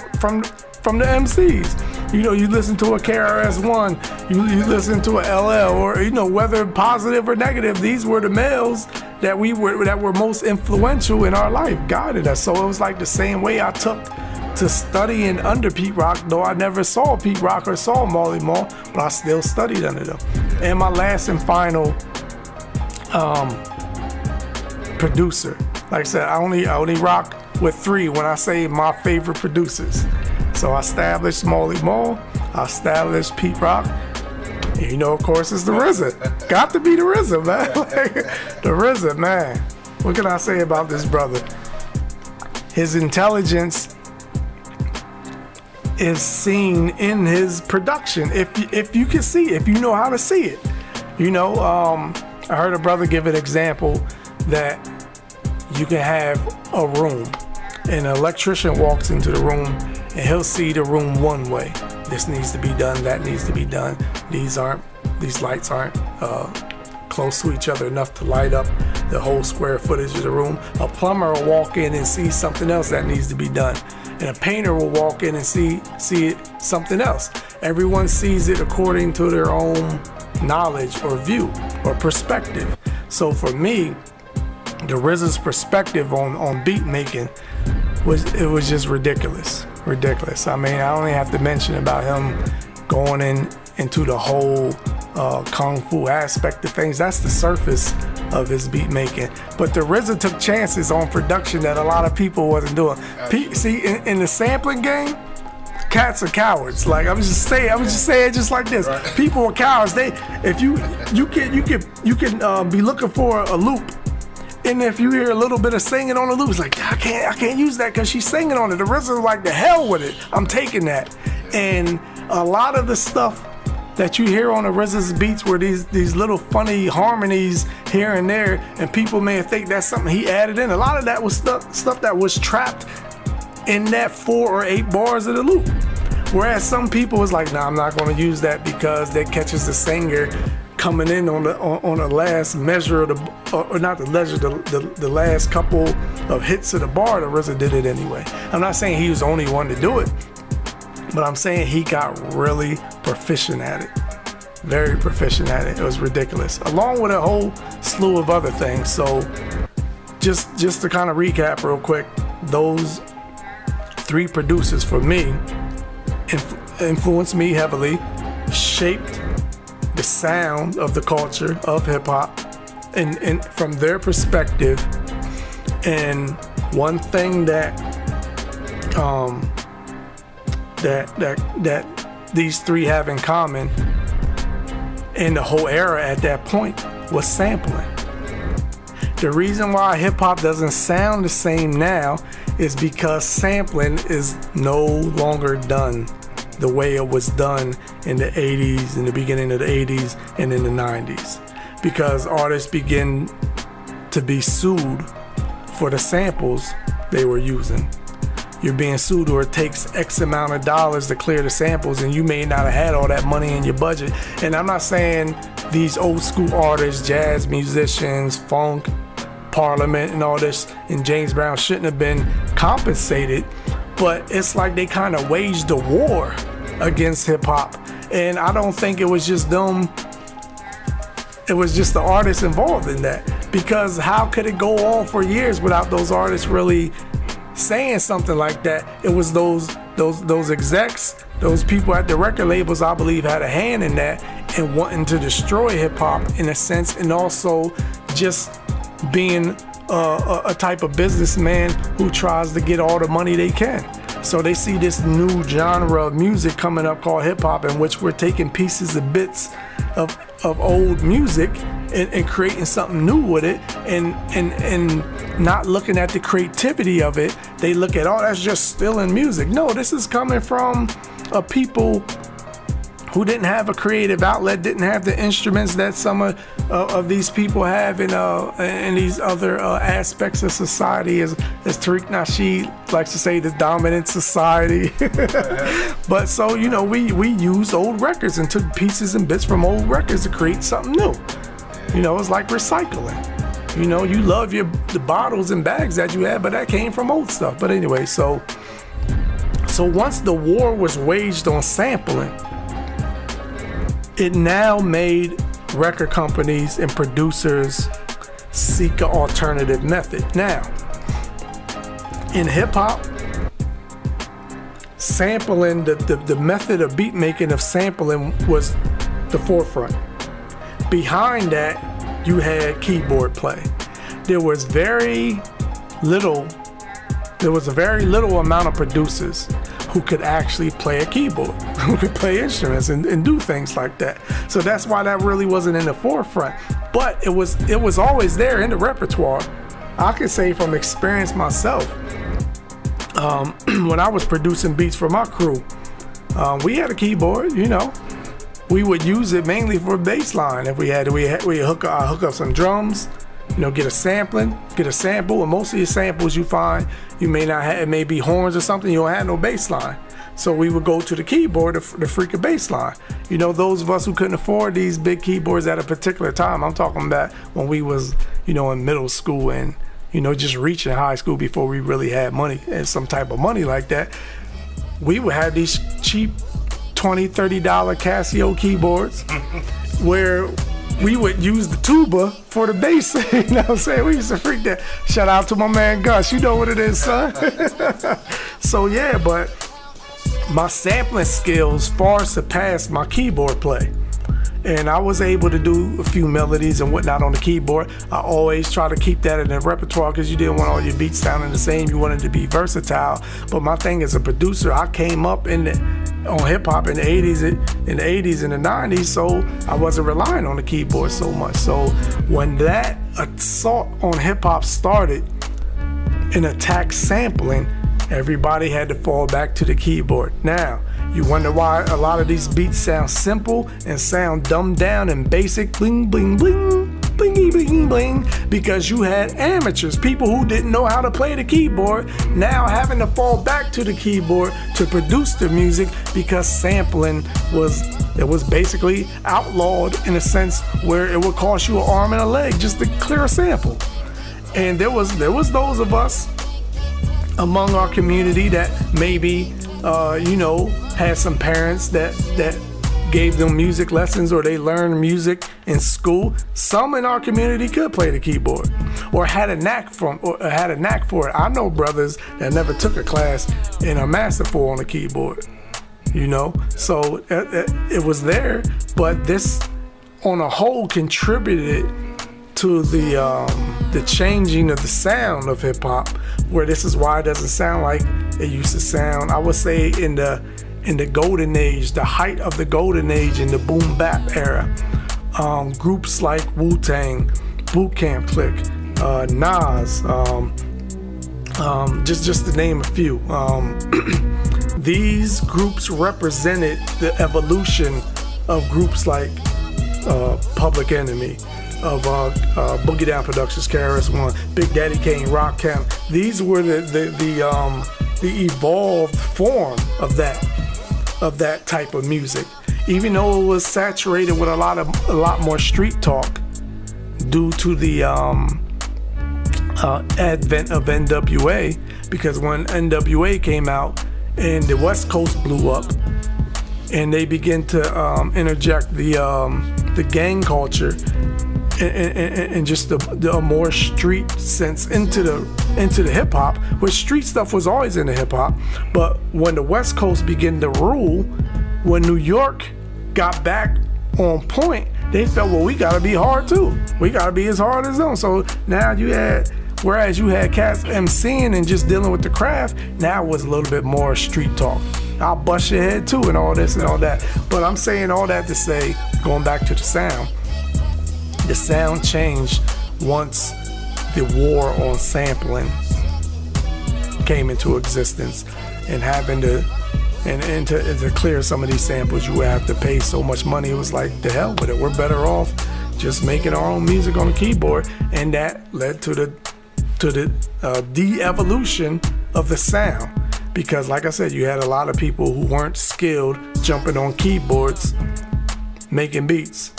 MCs. You know, you listen to a KRS-One, you listen to a LL, or, you know, whether positive or negative, these were the males that were most influential in our life, guided us. So it was like the same way I took to studying under Pete Rock, though I never saw Pete Rock or saw Marley Marl, but I still studied under them. And my last and final producer, like I said, I only rock with 3 when I say my favorite producers. So I established Marley Marl, I established Pete Rock, and, you know, of course, it's the RZA. Got to be the RZA, man. Like, the RZA, man. What can I say about this brother? His intelligence is seen in his production. If you can see it, if you know how to see it. You know, I heard a brother give an example that you can have a room, and an electrician walks into the room, and he'll see the room one way. This needs to be done, that needs to be done. These lights aren't close to each other enough to light up the whole square footage of the room. A plumber will walk in and see something else that needs to be done. And a painter will walk in and see it something else. Everyone sees it according to their own knowledge or view or perspective. So for me, the RZA's perspective on beat making was just ridiculous. I mean, I only have to mention about him going into the whole kung fu aspect of things. That's the surface of his beat making. But the RZA took chances on production that a lot of people wasn't doing. See, in the sampling game, cats are cowards. Like I was just saying just like this. Right. People are cowards. If you can be looking for a loop. And if you hear a little bit of singing on the loop, it's like, I can't use that because she's singing on it. The RZA's like, the hell with it. I'm taking that. And a lot of the stuff that you hear on the RZA's beats were these little funny harmonies here and there, and people may think that's something he added in. A lot of that was stuff that was trapped in that 4 or 8 bars of the loop. Whereas some people was like, nah, I'm not going to use that because that catches the singer coming in on the last measure of the last couple of hits of the bar. The RZA did it anyway. I'm not saying he was the only one to do it, but I'm saying he got really proficient at it. Very proficient at it. It was ridiculous. Along with a whole slew of other things. So just to kind of recap real quick, those 3 producers for me influenced me heavily, shaped the sound of the culture of hip hop and from their perspective. And one thing that these 3 have in common in the whole era at that point was sampling. The reason why hip hop doesn't sound the same now is because sampling is no longer done the way it was done in the 80s, in the beginning of the 80s and in the 90s. Because artists begin to be sued for the samples they were using. You're being sued, or it takes X amount of dollars to clear the samples, and you may not have had all that money in your budget. And I'm not saying these old school artists, jazz musicians, funk, Parliament and all this, and James Brown shouldn't have been compensated, but it's like they kind of waged a war against hip hop. And I don't think it was just them, it was just the artists involved in that. Because how could it go on for years without those artists really saying something like that? It was those execs, those people at the record labels, I believe, had a hand in that and wanting to destroy hip hop in a sense, and also just being a type of businessman who tries to get all the money they can. So they see this new genre of music coming up called hip hop, in which we're taking pieces and bits of old music and creating something new with it, and not looking at the creativity of it. They look at, oh, that's just stealing music. No, this is coming from a people who didn't have a creative outlet, didn't have the instruments that some of these people have in these other aspects of society, as Tariq Nasheed likes to say, the dominant society. But so, you know, we used old records and took pieces and bits from old records to create something new. You know, it's like recycling. You know, you love the bottles and bags that you had, but that came from old stuff. But anyway, so once the war was waged on sampling, it now made record companies and producers seek an alternative method. Now, in hip hop, sampling, the method of beat making of sampling was the forefront. Behind that, you had keyboard play. There was a very little amount of producers who could actually play a keyboard, who could play instruments and do things like that. So that's why that really wasn't in the forefront. But it was always there in the repertoire. I could say from experience myself, when I was producing beats for my crew, we had a keyboard, you know. We would use it mainly for bass line. If we hook up some drums, get a sample, and most of your samples you find you may not have, it may be horns or something, you don't have no bass line. So we would go to the keyboard to freak a bass line. Those of us who couldn't afford these big keyboards at a particular time, I'm talking about when we was, in middle school and, just reaching high school before we really had money and some type of money like that, we would have these cheap $20, $30 Casio keyboards where we would use the tuba for the bass. You know what I'm saying? We used to freak that. Shout out to my man Gus. You know what it is, son. So yeah, but my sampling skills far surpassed my keyboard play. And I was able to do a few melodies and whatnot on the keyboard. I always try to keep that in the repertoire because you didn't want all your beats sounding the same. You wanted to be versatile. But my thing as a producer, I came up on hip hop in the 80s and the 90s, so I wasn't relying on the keyboard so much. So when that assault on hip hop started and attacked sampling, everybody had to fall back to the keyboard. Now, you wonder why a lot of these beats sound simple and sound dumbed down and basic, bling, bling, bling, blingy, bling, bling, because you had amateurs, people who didn't know how to play the keyboard, now having to fall back to the keyboard to produce the music because sampling was basically outlawed in a sense where it would cost you an arm and a leg just to clear a sample. And there was those of us among our community that maybe had some parents that gave them music lessons or they learned music in school. Some in our community could play the keyboard or had a knack for it. I know brothers that never took a class and are masterful on the keyboard. So it was there, but this on a whole contributed to the changing of the sound of hip hop, where this is why it doesn't sound like it used to sound. I would say in the golden age, the height of the golden age in the boom bap era, groups like Wu-Tang, Boot Camp Click, Nas, just to name a few. These groups represented the evolution of groups like Public Enemy, of Boogie Down Productions, KRS-One, Big Daddy Kane, Rakim. These were the evolved form of that type of music. Even though it was saturated with a lot more street talk due to the advent of NWA, because when NWA came out and the West Coast blew up and they began to interject the gang culture and just the more street sense into the hip hop, which street stuff was always in the hip hop. But when the West Coast began to rule, when New York got back on point, they felt, well, we gotta be hard too. We gotta be as hard as them. So now whereas you had cats MCing and just dealing with the craft, now it was a little bit more street talk. I'll bust your head too and all this and all that. But I'm saying all that to say, going back to the sound changed once the war on sampling came into existence, and having to to clear some of these samples, you would have to pay so much money. It was like, the hell with it, we're better off just making our own music on the keyboard. And that led to the de-evolution of the sound, because like I said, you had a lot of people who weren't skilled jumping on keyboards making beats,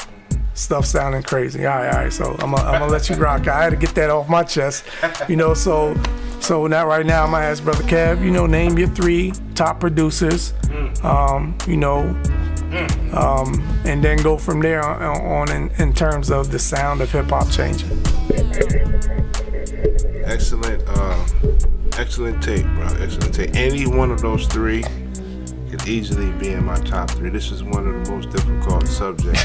stuff sounding crazy. All right, so I'm gonna let you rock. I had to get that off my chest, so now right now I'm gonna ask Brother Kev, name your 3 top producers, and then go from there on in terms of the sound of hip hop changing. Excellent take, bro. Excellent take. Any one of those 3 could easily be in my top 3. This is one of the most difficult subjects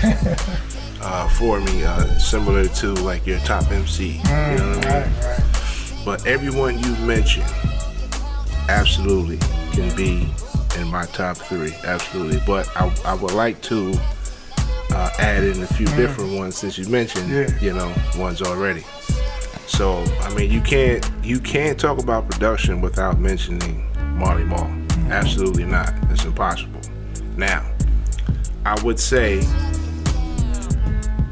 for me, similar to like your top MC. You know what I mean? Right. But everyone you mentioned absolutely can be in my top 3, absolutely. But I would like to add in a few different ones since you mentioned, ones already. So I mean, you can't talk about production without mentioning Marley Marl. Absolutely not. It's impossible. Now, I would say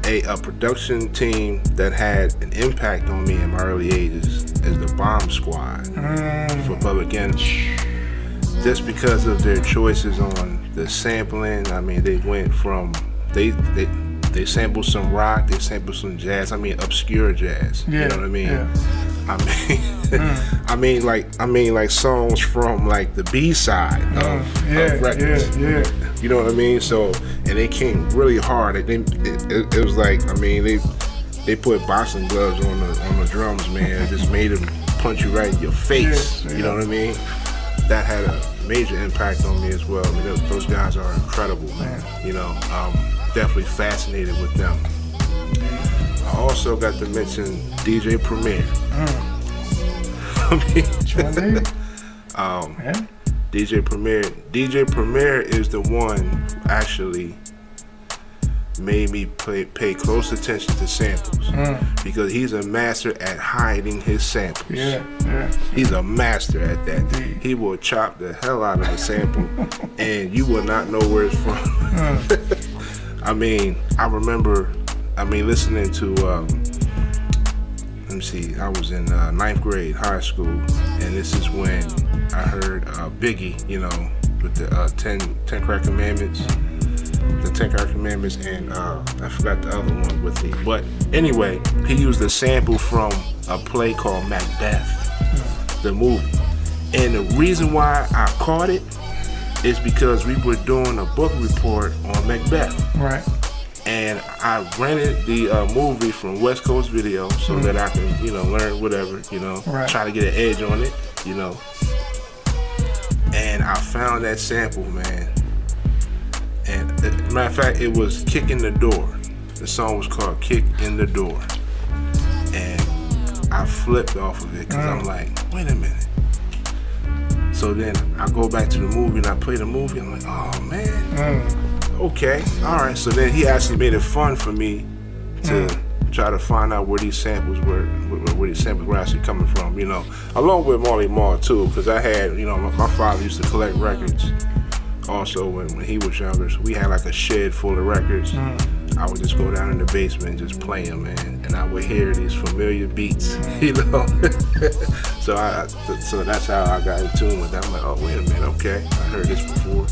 a production team that had an impact on me in my early ages is the Bomb Squad for Public Enemy. Just because of their choices on the sampling, I mean, they went from they sampled some rock, they sampled some jazz. I mean, obscure jazz. Yeah, you know what I mean? yeah. I mean, like songs from like the B side of records. Yeah. You know what I mean? So, and they came really hard. It was like, I mean, they put boxing gloves on the drums, man. It just made them punch you right in your face. Yeah. You know what I mean? That had a major impact on me as well. I mean, those guys are incredible, man. You know, definitely fascinated with them. I also got to mention DJ Premier. DJ Premier. DJ Premier is the one who actually made me pay close attention to samples because he's a master at hiding his samples. Yeah. He's a master at that. Indeed. He will chop the hell out of a sample and you will not know where it's from. I mean, I remember, listening to, let me see, I was in 9th grade, high school, and this is when I heard Biggie, you know, with the 10 Crack Commandments. The 10 Crack Commandments, and I forgot the other one with it. But anyway, he used a sample from a play called Macbeth, the movie. And the reason why I caught it is because we were doing a book report on Macbeth. Right. And I rented the movie from West Coast Video so that I can, you know, learn whatever, you know, try to get an edge on it, you know. And I found that sample, man. And matter of fact, it was Kick in the Door. The song was called Kick in the Door. And I flipped off of it because I'm like, wait a minute. So then I go back to the movie and I play the movie. I'm like, oh man, okay, all right. So then he actually made it fun for me to try to find out where these samples were actually coming from, you know. Along with Marley Marl too, because I had, you know, my father used to collect records. Also, when he was younger, so we had like a shed full of records. I would just go down in the basement and just play them, man, and I would hear these familiar beats, you know. So that's how I got in tune with that. I'm like, oh wait a minute, okay, I heard this before,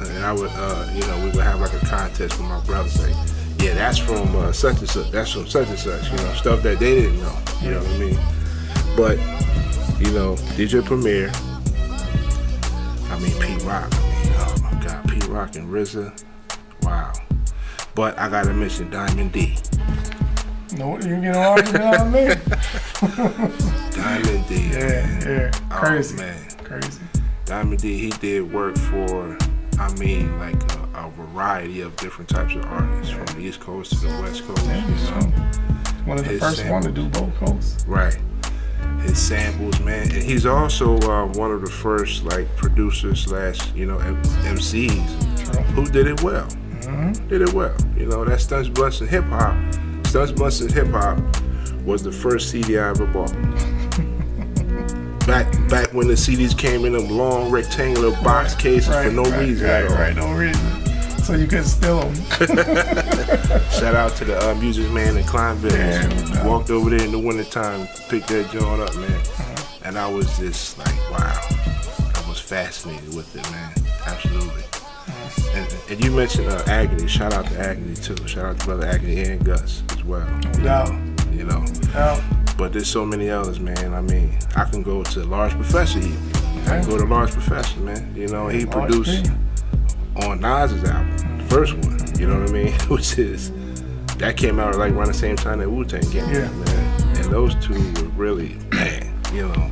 and I would, you know, we would have like a contest with my brothers, like, yeah, that's from such and such, that's from such and such, you know, stuff that they didn't know, you know what I mean? But you know, DJ Premier, I mean Pete Rock. Oh my God, Pete Rock and RZA, wow. But I gotta mention Diamond D. No, you get on me. Diamond D. Yeah, crazy. Oh, man. Crazy. Diamond D, he did work for, I mean, like a variety of different types of artists, from the East Coast to the West Coast. Yeah, you know? One of the first one to do both coasts. Right. His samples, man, and he's also one of the first like producers / you know, MCs who did it well. Did it well. You know, that Stunts Blunts and Hip Hop. Stunts Blunts and Hip Hop was the first CD I ever bought. Back when the CDs came in them long rectangular box cases for no reason at all. Right, no reason. So you couldn't steal them. Shout out to the Music Man in Kleinville. Yeah, walked over there in the wintertime, picked that joint up, man. And I was just like, wow. I was fascinated with it, man. Absolutely. And you mentioned Agony. Shout out to Agony too. Shout out to Brother Agony and Gus as well. You know. But there's so many others, man. I mean, I can go to Large Professor even. I can go to Large Professor, man. You know, he produced on Nas's album, the first one. You know what I mean? Which is, that came out like around the same time that Wu-Tang came out, man. And those two were really, man, you know.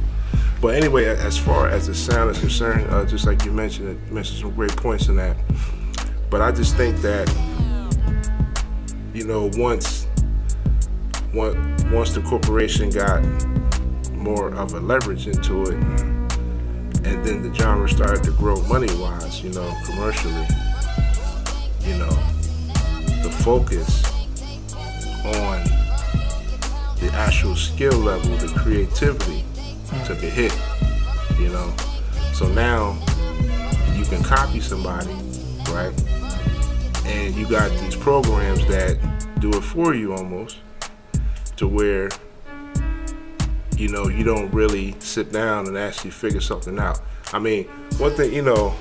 But anyway, as far as the sound is concerned, just like you mentioned some great points in that. But I just think that, you know, once the corporation got more of a leverage into it, and then the genre started to grow money-wise, you know, commercially, you know, the focus on the actual skill level, the creativity, took a hit, you know. So now you can copy somebody, right? And you got these programs that do it for you almost, to where, you know, you don't really sit down and actually figure something out. I mean, one thing, you know,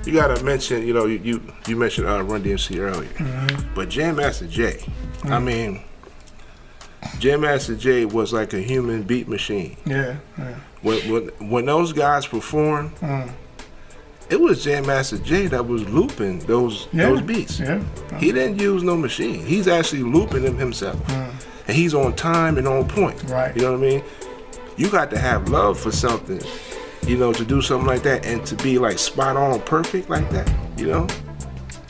you gotta mention, you know, you mentioned Run DMC earlier, but Jam Master Jay, I mean, Jam Master Jay was like a human beat machine. Yeah. When those guys performed, it was Jam Master Jay that was looping those beats. Yeah. He didn't use no machine. He's actually looping them himself. And he's on time and on point. Right. You know what I mean? You got to have love for something, you know, to do something like that and to be like spot on perfect like that, you know?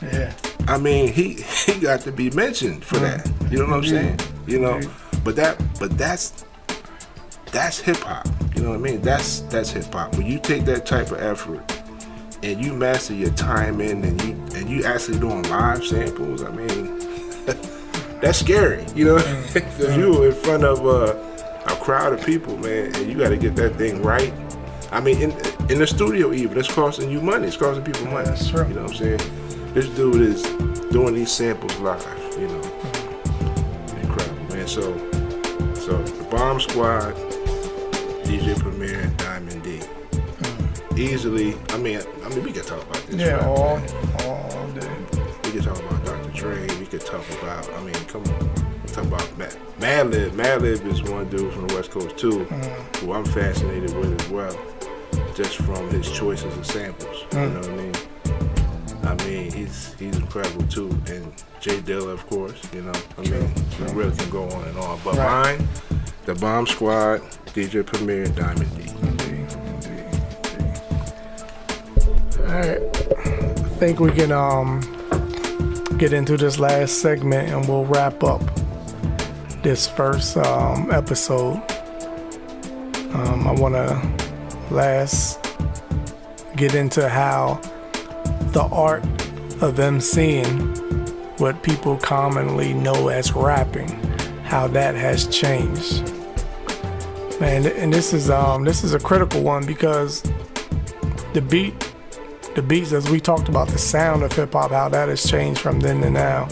Yeah. I mean, he got to be mentioned for that. You know what I'm saying? You know, but that's hip hop. You know what I mean? That's hip hop. When you take that type of effort and you master your timing and you actually doing live samples, I mean, that's scary, you know? Because you in front of a crowd of people, man, and you got to get that thing right. I mean, in the studio even, it's costing you money. It's costing people money. That's true. You know what I'm saying? This dude is doing these samples live, you know? Incredible, man. So the Bomb Squad, DJ Premier, and Diamond D. Easily, I mean, we could talk about this. Yeah, right, all man. day. We could talk about Dr. Dre. We could talk about, I mean, come on. Talk about Madlib. Madlib is one dude from the West Coast too, who I'm fascinated with as well, just from his choices of samples. You know what I mean? I mean, he's incredible too, and Jay Dilla, of course. You know, I mean, we really can go on and on. But mine, the Bomb Squad, DJ Premier, and Diamond D. Indeed. All right, I think we can get into this last segment, and we'll wrap up this first episode. I want to get into how the art of MCing, what people commonly know as rapping, how that has changed. Man, and this is a critical one because the beats, as we talked about, the sound of hip hop, how that has changed from then to now.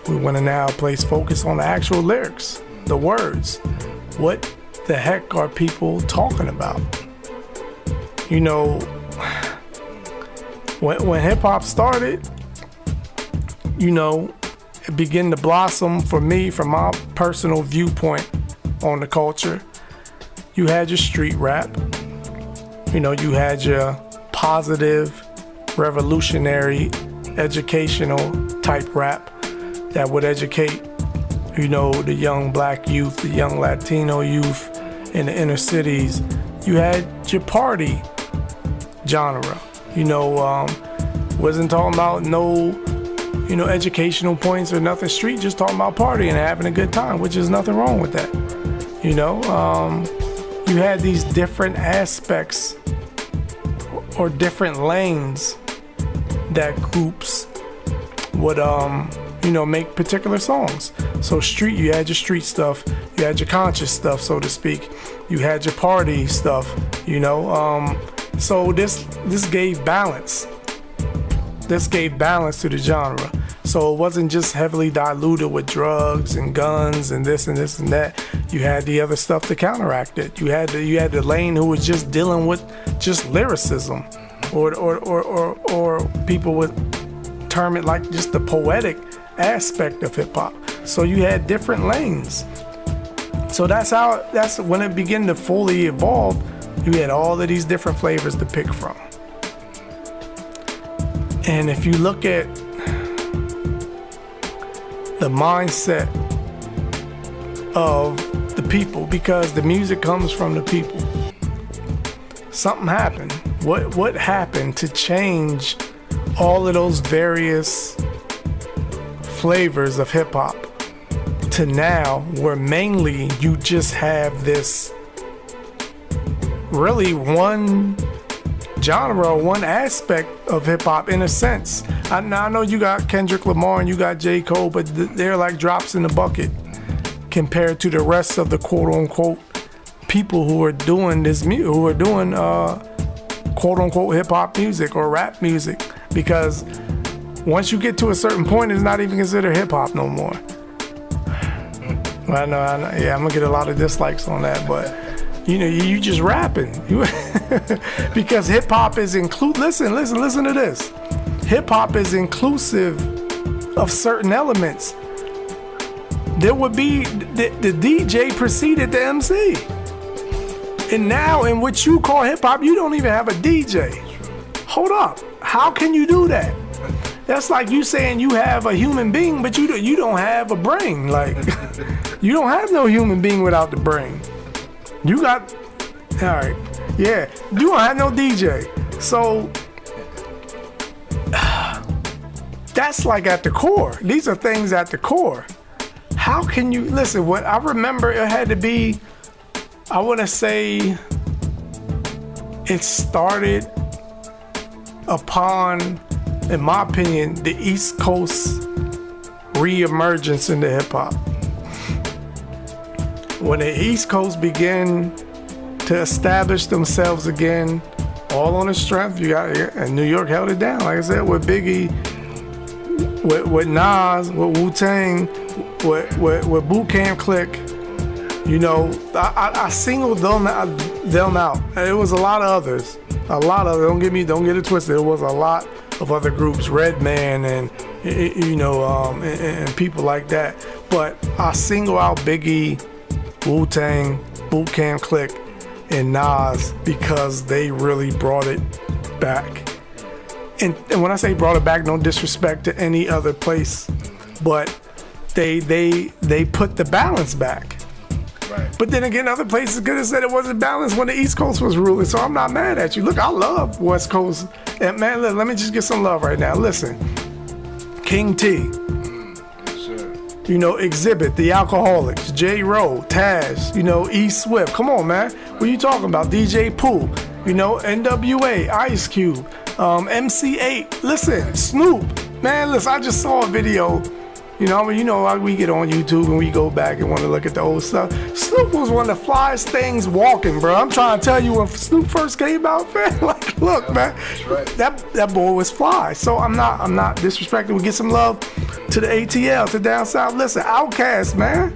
We want to now place focus on the actual lyrics, the words. What the heck are people talking about? You know, when hip hop started, you know, it began to blossom for me from my personal viewpoint on the culture. You had your street rap, you know, you had your positive, revolutionary, educational type rap that would educate, you know, the young black youth, the young Latino youth in the inner cities. You had your party genre, you know, wasn't talking about no, you know, educational points or nothing street, just talking about partying and having a good time, which is nothing wrong with that. You know, you had these different aspects or different lanes that groups would, you know, make particular songs. So street, you had your street stuff, you had your conscious stuff, so to speak. You had your party stuff, you know. So this gave balance. This gave balance to the genre. So it wasn't just heavily diluted with drugs and guns and this and this and that. You had the other stuff to counteract it. You had the lane who was just dealing with just lyricism, or people would term it like just the poetic aspect of hip hop. So you had different lanes. So that's when it began to fully evolve. You had all of these different flavors to pick from. And if you look at the mindset of the people, because the music comes from the people, something happened. What happened to change all of those various flavors of hip hop to now where mainly you just have this really one genre, one aspect of hip hop in a sense. I know you got Kendrick Lamar and you got J. Cole, but they're like drops in the bucket compared to the rest of the quote unquote people who are doing this music, who are doing quote unquote hip hop music or rap music. Because Once you get to a certain point, it's not even considered hip hop no more. I know. Yeah, I'm gonna get a lot of dislikes on that, but you know, you just rapping. Because hip hop is listen to this. Hip hop is inclusive of certain elements. There would be the DJ preceded the MC. And now in what you call hip hop, you don't even have a DJ. Hold up. How can you do that? That's like you saying you have a human being, but you don't have a brain. Like, you don't have no human being without the brain. You got, all right, yeah, you don't have no DJ. So that's like at the core. These are things at the core. How can you, listen, what I remember it had to be, I want to say it started upon, in my opinion, the East Coast re-emergence into hip hop. When the East Coast began to establish themselves again, all on the strength, you got, and New York held it down. Like I said, with Biggie, with Nas, with Wu-Tang, with Boot Camp Click, you know, I singled them out. And it was a lot of others. Don't get it twisted. There was a lot of other groups, Redman and you know, and people like that. But I single out Biggie, Wu-Tang, Boot Camp Click, and Nas because they really brought it back. And when I say brought it back, no disrespect to any other place, but they put the balance back. Right. But then again, other places could have said it wasn't balanced when the East Coast was ruling, so I'm not mad at you. Look, I love West Coast. And man, let me just get some love right now. Listen, King T. Yes, sir. You know, Exhibit, The Alcoholics, J. Rowe, Taz, you know, E. Swift. Come on, man. What are you talking about? DJ Pooh, you know, NWA, Ice Cube, MC8. Listen, Snoop. Man, listen, I just saw a video. You know, we get on YouTube and we go back and want to look at the old stuff. Snoop was one of the flyest things walking, bro. I'm trying to tell you, when Snoop first came out, man, like, look, man, right. that boy was fly. So I'm not disrespecting. We get some love to the ATL, to Down South. Listen, Outkast, man,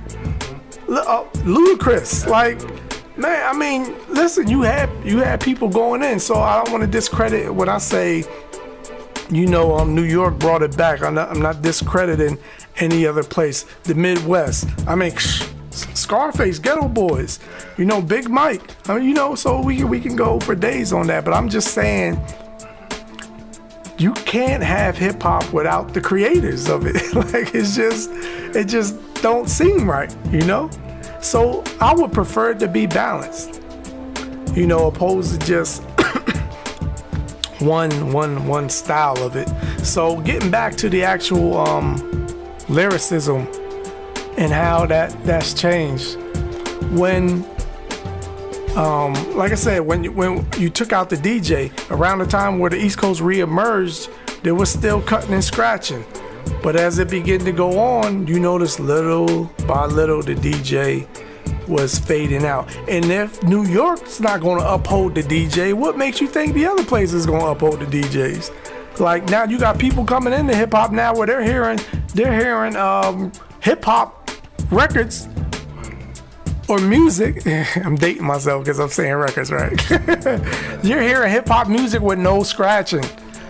Ludacris, like, man. I mean, listen, you had people going in. So I don't want to discredit when I say, you know, New York brought it back. I'm not discrediting any other place. The Midwest. I mean, Scarface, Ghetto Boys. You know, Big Mike. I mean, you know, so we can go for days on that. But I'm just saying, you can't have hip hop without the creators of it. Like, it just don't seem right. You know. So I would prefer it to be balanced. You know, opposed to just one style of it. So getting back to the actual lyricism and how that's changed. When like I said, when you took out the DJ around the time where the East Coast re-emerged, there was still cutting and scratching. But as it began to go on, you notice little by little the DJ was fading out. And if New York's not going to uphold the DJ, what makes you think the other places is going to uphold the DJs? Like, now you got people coming into hip hop now where they're hearing hip hop records or music. I'm dating myself because I'm saying records, right? You're hearing hip hop music with no scratching.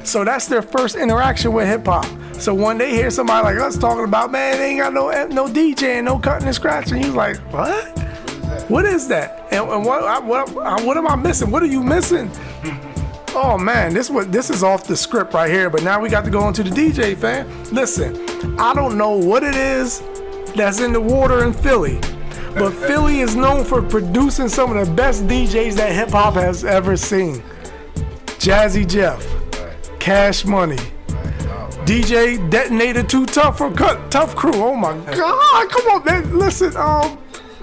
So that's their first interaction with hip hop. So when they hear somebody like us talking about, man, they ain't got no DJ and no cutting and scratching, you're like, what? What is that? And what am I missing? What are you missing? Oh man, this is off the script right here. But now we got to go into the DJ, fam. Listen, I don't know what it is that's in the water in Philly, but Philly is known for producing some of the best DJs that hip hop has ever seen. Jazzy Jeff, Cash Money, DJ Detonator Too Tough for Tough Crew. Oh my God, come on, man. Listen,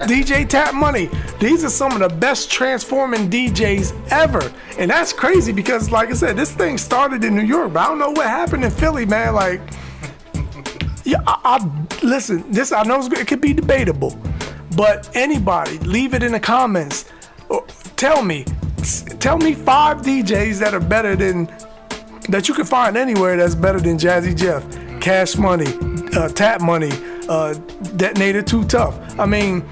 DJ Tap Money. These are some of the best transforming DJs ever. And that's crazy because, like I said, this thing started in New York, but I don't know what happened in Philly, man. Like, yeah, listen, this, I know it could be debatable, but anybody, leave it in the comments. Tell me 5 DJs that are better than that you can find anywhere that's better than Jazzy Jeff, Cash Money, Tap Money, Detonator Too Tough. I mean,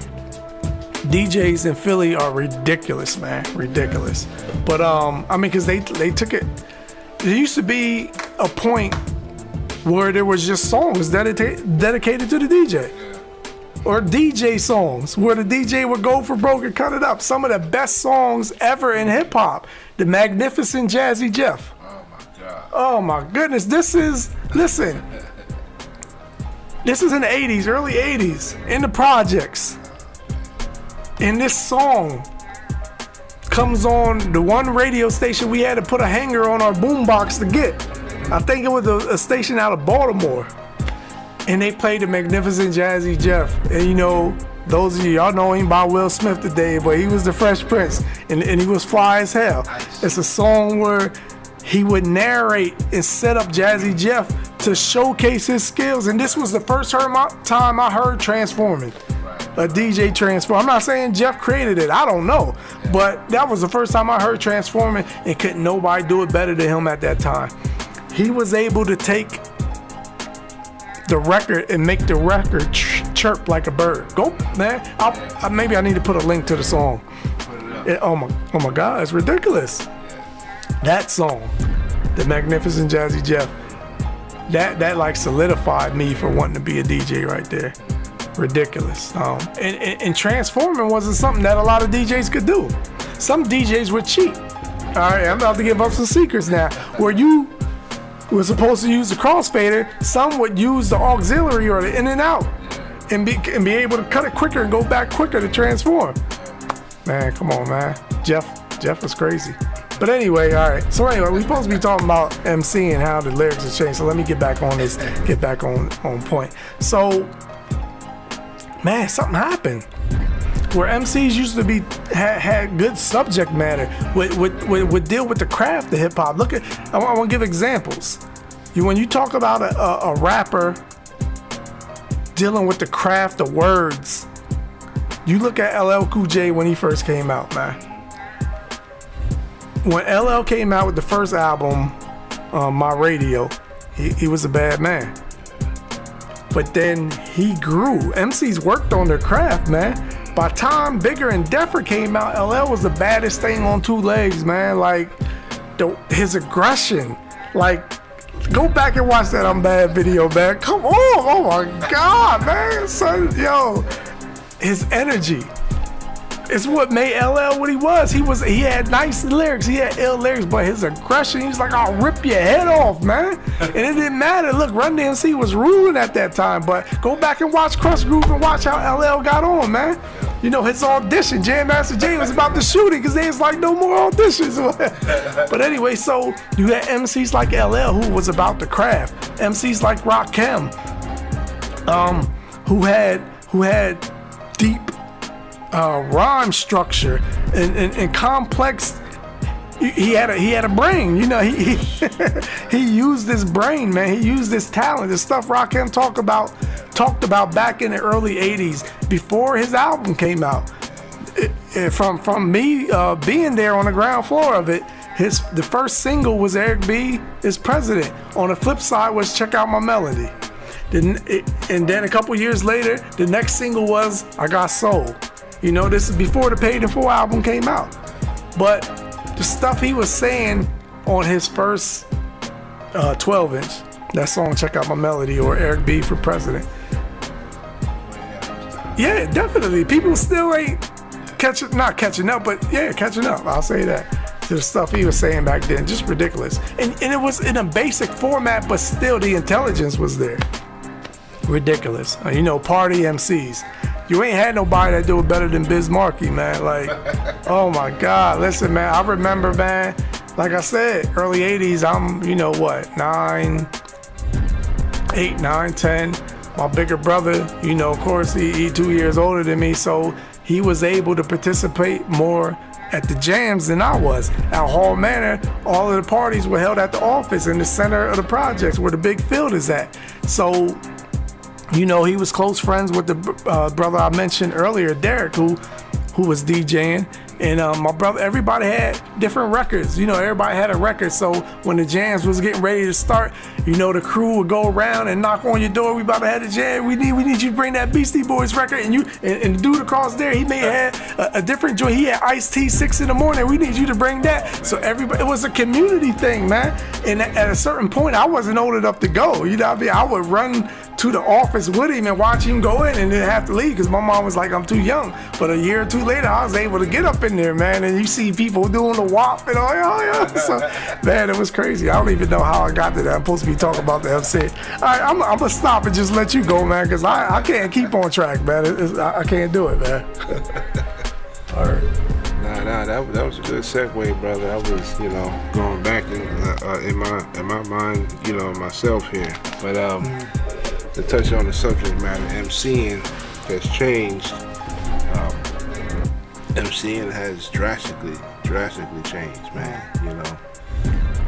DJs in Philly are ridiculous, man, ridiculous. But I mean, because they took it. There used to be a point where there was just songs dedicated to the DJ. Or DJ songs, where the DJ would go for broke and cut it up. Some of the best songs ever in hip hop. The Magnificent Jazzy Jeff. Oh my God. Oh my goodness, listen. This is in the 80s, early 80s, in the projects. And this song comes on the one radio station we had to put a hanger on our boombox to get. I think it was a station out of Baltimore. And they played the Magnificent Jazzy Jeff. And you know, those of y'all know him by Will Smith today, but he was the Fresh Prince. And he was fly as hell. Nice. It's a song where he would narrate and set up Jazzy Jeff to showcase his skills. And this was the first time I heard Transforming. A DJ Transform. I'm not saying Jeff created it. I don't know. But that was the first time I heard Transforming, and couldn't nobody do it better than him at that time. He was able to take the record and make the record chirp like a bird. Go, man. Maybe I need to put a link to the song. Oh my God, it's ridiculous. That song, the Magnificent Jazzy Jeff, that like solidified me for wanting to be a DJ right there. Ridiculous. And Transforming wasn't something that a lot of DJs could do. Some DJs were cheap. All right, I'm about to give up some secrets now. Where you were supposed to use the crossfader, some would use the auxiliary or the in and out, and be able to cut it quicker and go back quicker to transform. Man, come on, man. Jeff was crazy. But anyway, all right. So anyway, we're supposed to be talking about MC and how the lyrics have changed. So let me get back on this, get back on point. So, man, something happened where MCs used to be had good subject matter, would deal with the craft of hip hop. Look at, I want to give examples. When you talk about a rapper dealing with the craft of words, you look at LL Cool J when he first came out, man. When LL came out with the first album, My Radio, he was a bad man. But then he grew. MCs worked on their craft, man. By the time Bigger and Deffer came out, LL was the baddest thing on two legs, man. Like, his aggression. Like, go back and watch that I'm Bad video, man. Come on, oh my God, man. Son, yo, his energy. It's what made LL what he was. He had nice lyrics, he had ill lyrics, but his aggression, he was like, I'll rip your head off, man. And it didn't matter. Look, Run DMC was ruling at that time, but go back and watch Crush Groove and watch how LL got on, man. You know, his audition, Jam Master Jay was about to shoot it because there was like no more auditions. But anyway, so you had MCs like LL who was about the craft. MCs like Rakim, who had deep rhyme structure and complex. He had a brain, you know. He used his brain, man. He used his talent. The stuff Rakim talked about back in the early '80s, before his album came out. From me being there on the ground floor of it, the first single was Eric B. is President. On the flip side was Check Out My Melody. And then a couple years later, the next single was I Got Soul. You know, this is before the Paid in Full album came out. But the stuff he was saying on his first 12-inch, that song Check Out My Melody, or Eric B for President. Yeah, definitely. People still ain't not catching up, but yeah, catching up. I'll say that. To the stuff he was saying back then, just ridiculous. And it was in a basic format, but still the intelligence was there. Ridiculous. You know, party MCs. You ain't had nobody that do it better than Biz Markie, man. Like, oh my God. Listen, man, I remember, man, like I said, early 80s, I'm, you know what, 8, 9, 10. My bigger brother, you know, of course, he 2 years older than me, so he was able to participate more at the jams than I was. At Hall Manor, all of the parties were held at the office in the center of the projects where the big field is at. So, you know, he was close friends with the brother I mentioned earlier, Derek, who was DJing. And my brother, everybody had different records. You know, everybody had a record. So when the jams was getting ready to start, you know, the crew would go around and knock on your door. We about to have the jam. We need you to bring that Beastie Boys record. And the dude across there, he may have had a different joint. He had Ice-T 6 in the morning. We need you to bring that. So everybody, it was a community thing, man. And at a certain point, I wasn't old enough to go. You know what I mean? I would run to the office with him and watch him go in and then have to leave because my mom was like, I'm too young. But a year or two later, I was able to get up in there, man. And you see people doing the WAP and all, yeah. So, man, it was crazy. I don't even know how I got to that. I'm supposed to be talking about the MC. All right, I'm going to stop and just let you go, man, because I can't keep on track, man. I can't do it, man. All right. Nah, that was a good segue, brother. I was, you know, going back in my mind, you know, myself here. But to touch on the subject matter, MCing has changed. MCing has drastically changed, man. You know,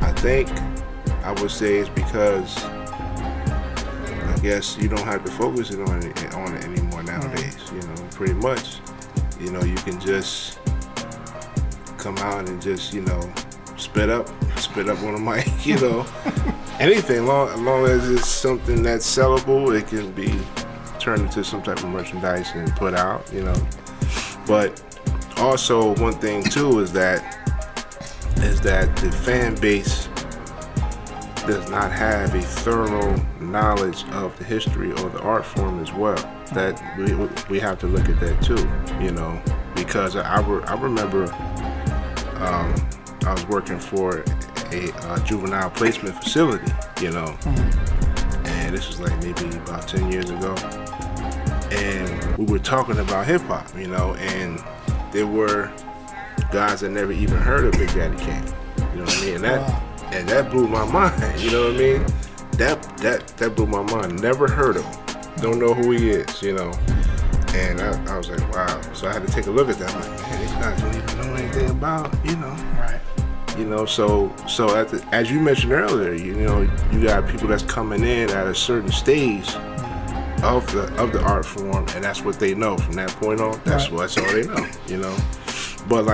I think I would say it's because I guess you don't have to focus on it anymore nowadays. You know, pretty much. You know, you can just come out and just, you know, spit up on a mic, you know. Anything, long as it's something that's sellable, it can be turned into some type of merchandise and put out, you know. But also one thing too is that the fan base does not have a thorough knowledge of the history or the art form as well. That we have to look at that too, you know, because I remember I was working for a juvenile placement facility, you know, and this was like maybe about 10 years ago, and we were talking about hip hop, you know, and there were guys that never even heard of Big Daddy Kane, you know what I mean, and that blew my mind, you know what I mean, that blew my mind. Never heard of him, don't know who he is, you know. And I was like, wow. So I had to take a look at that. I'm like, man, these guys don't even know anything about, you know. Right. You know, so as you mentioned earlier, you know, you got people that's coming in at a certain stage of the art form, and that's what they know. From that point on, that's all they know, you know. But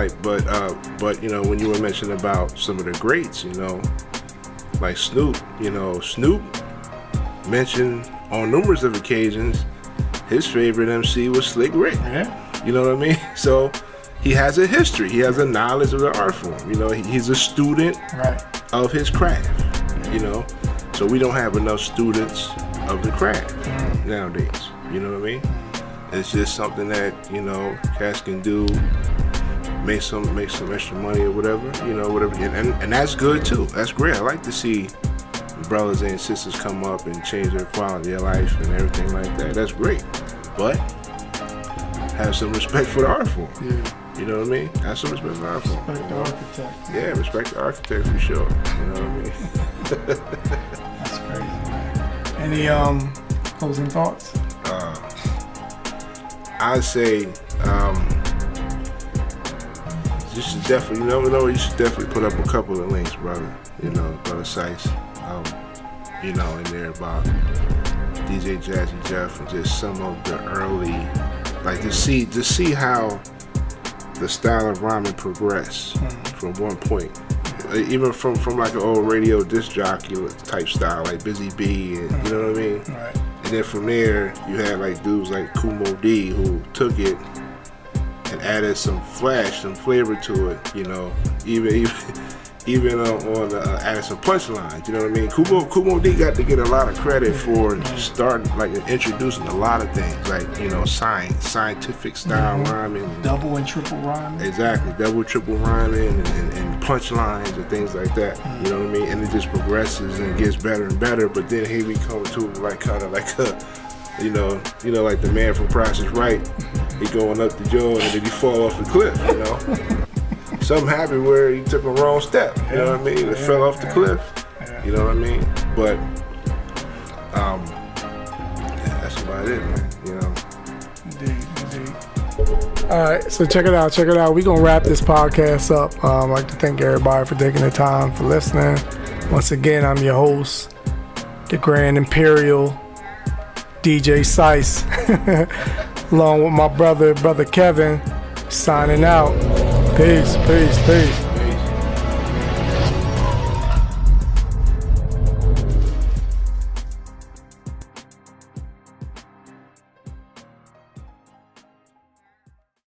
you know, when you were mentioning about some of the greats, you know, like Snoop, you know, Snoop mentioned on numerous of occasions his favorite MC was Slick Rick. Yeah. You know what I mean? So he has a history. He has a knowledge of the art form. You know, he's a student of his craft. You know, so we don't have enough students of the craft nowadays. You know what I mean? It's just something that, you know, cats can do, make some extra money or whatever. You know, whatever, and that's good too. That's great. I like to see brothers and sisters come up and change their quality of life and everything like that. That's great, but have some respect for the art form. Yeah. You know what I mean? Have some respect for the art form. Respect the architect. Yeah, respect the architect for sure. You know what I mean? That's crazy, man. Any closing thoughts? I'd say you should definitely, you should definitely put up a couple of links, brother. You know, Brother Sice. You know, in there about DJ Jazzy Jeff and just some of the early, like to see how the style of rhyming progressed from one point, even from like an old radio disc jockey type style, like Busy B, and you know what I mean. Right. And then from there, you had like dudes like Kumo D who took it and added some flash, some flavor to it. You know, even on adding some punchlines, you know what I mean? Kumo D got to get a lot of credit for starting, like introducing a lot of things, like, you know, scientific style rhyming. Double and triple rhyming. Exactly, double, triple rhyming and punchlines and things like that, you know what I mean? And it just progresses and gets better and better, but then here we come to like kind of like a, you know, like the man from Price is Right, he going up the Joe and then he fall off the cliff, you know? Something happened where he took a wrong step, you know what I mean? It fell off the cliff, you know what I mean? But, that's about it, man, you know? Indeed. All right, so check it out. We're going to wrap this podcast up. I'd like to thank everybody for taking the time for listening. Once again, I'm your host, the Grand Imperial, DJ Sice, along with my brother Kevin, signing out. Peace, peace, peace.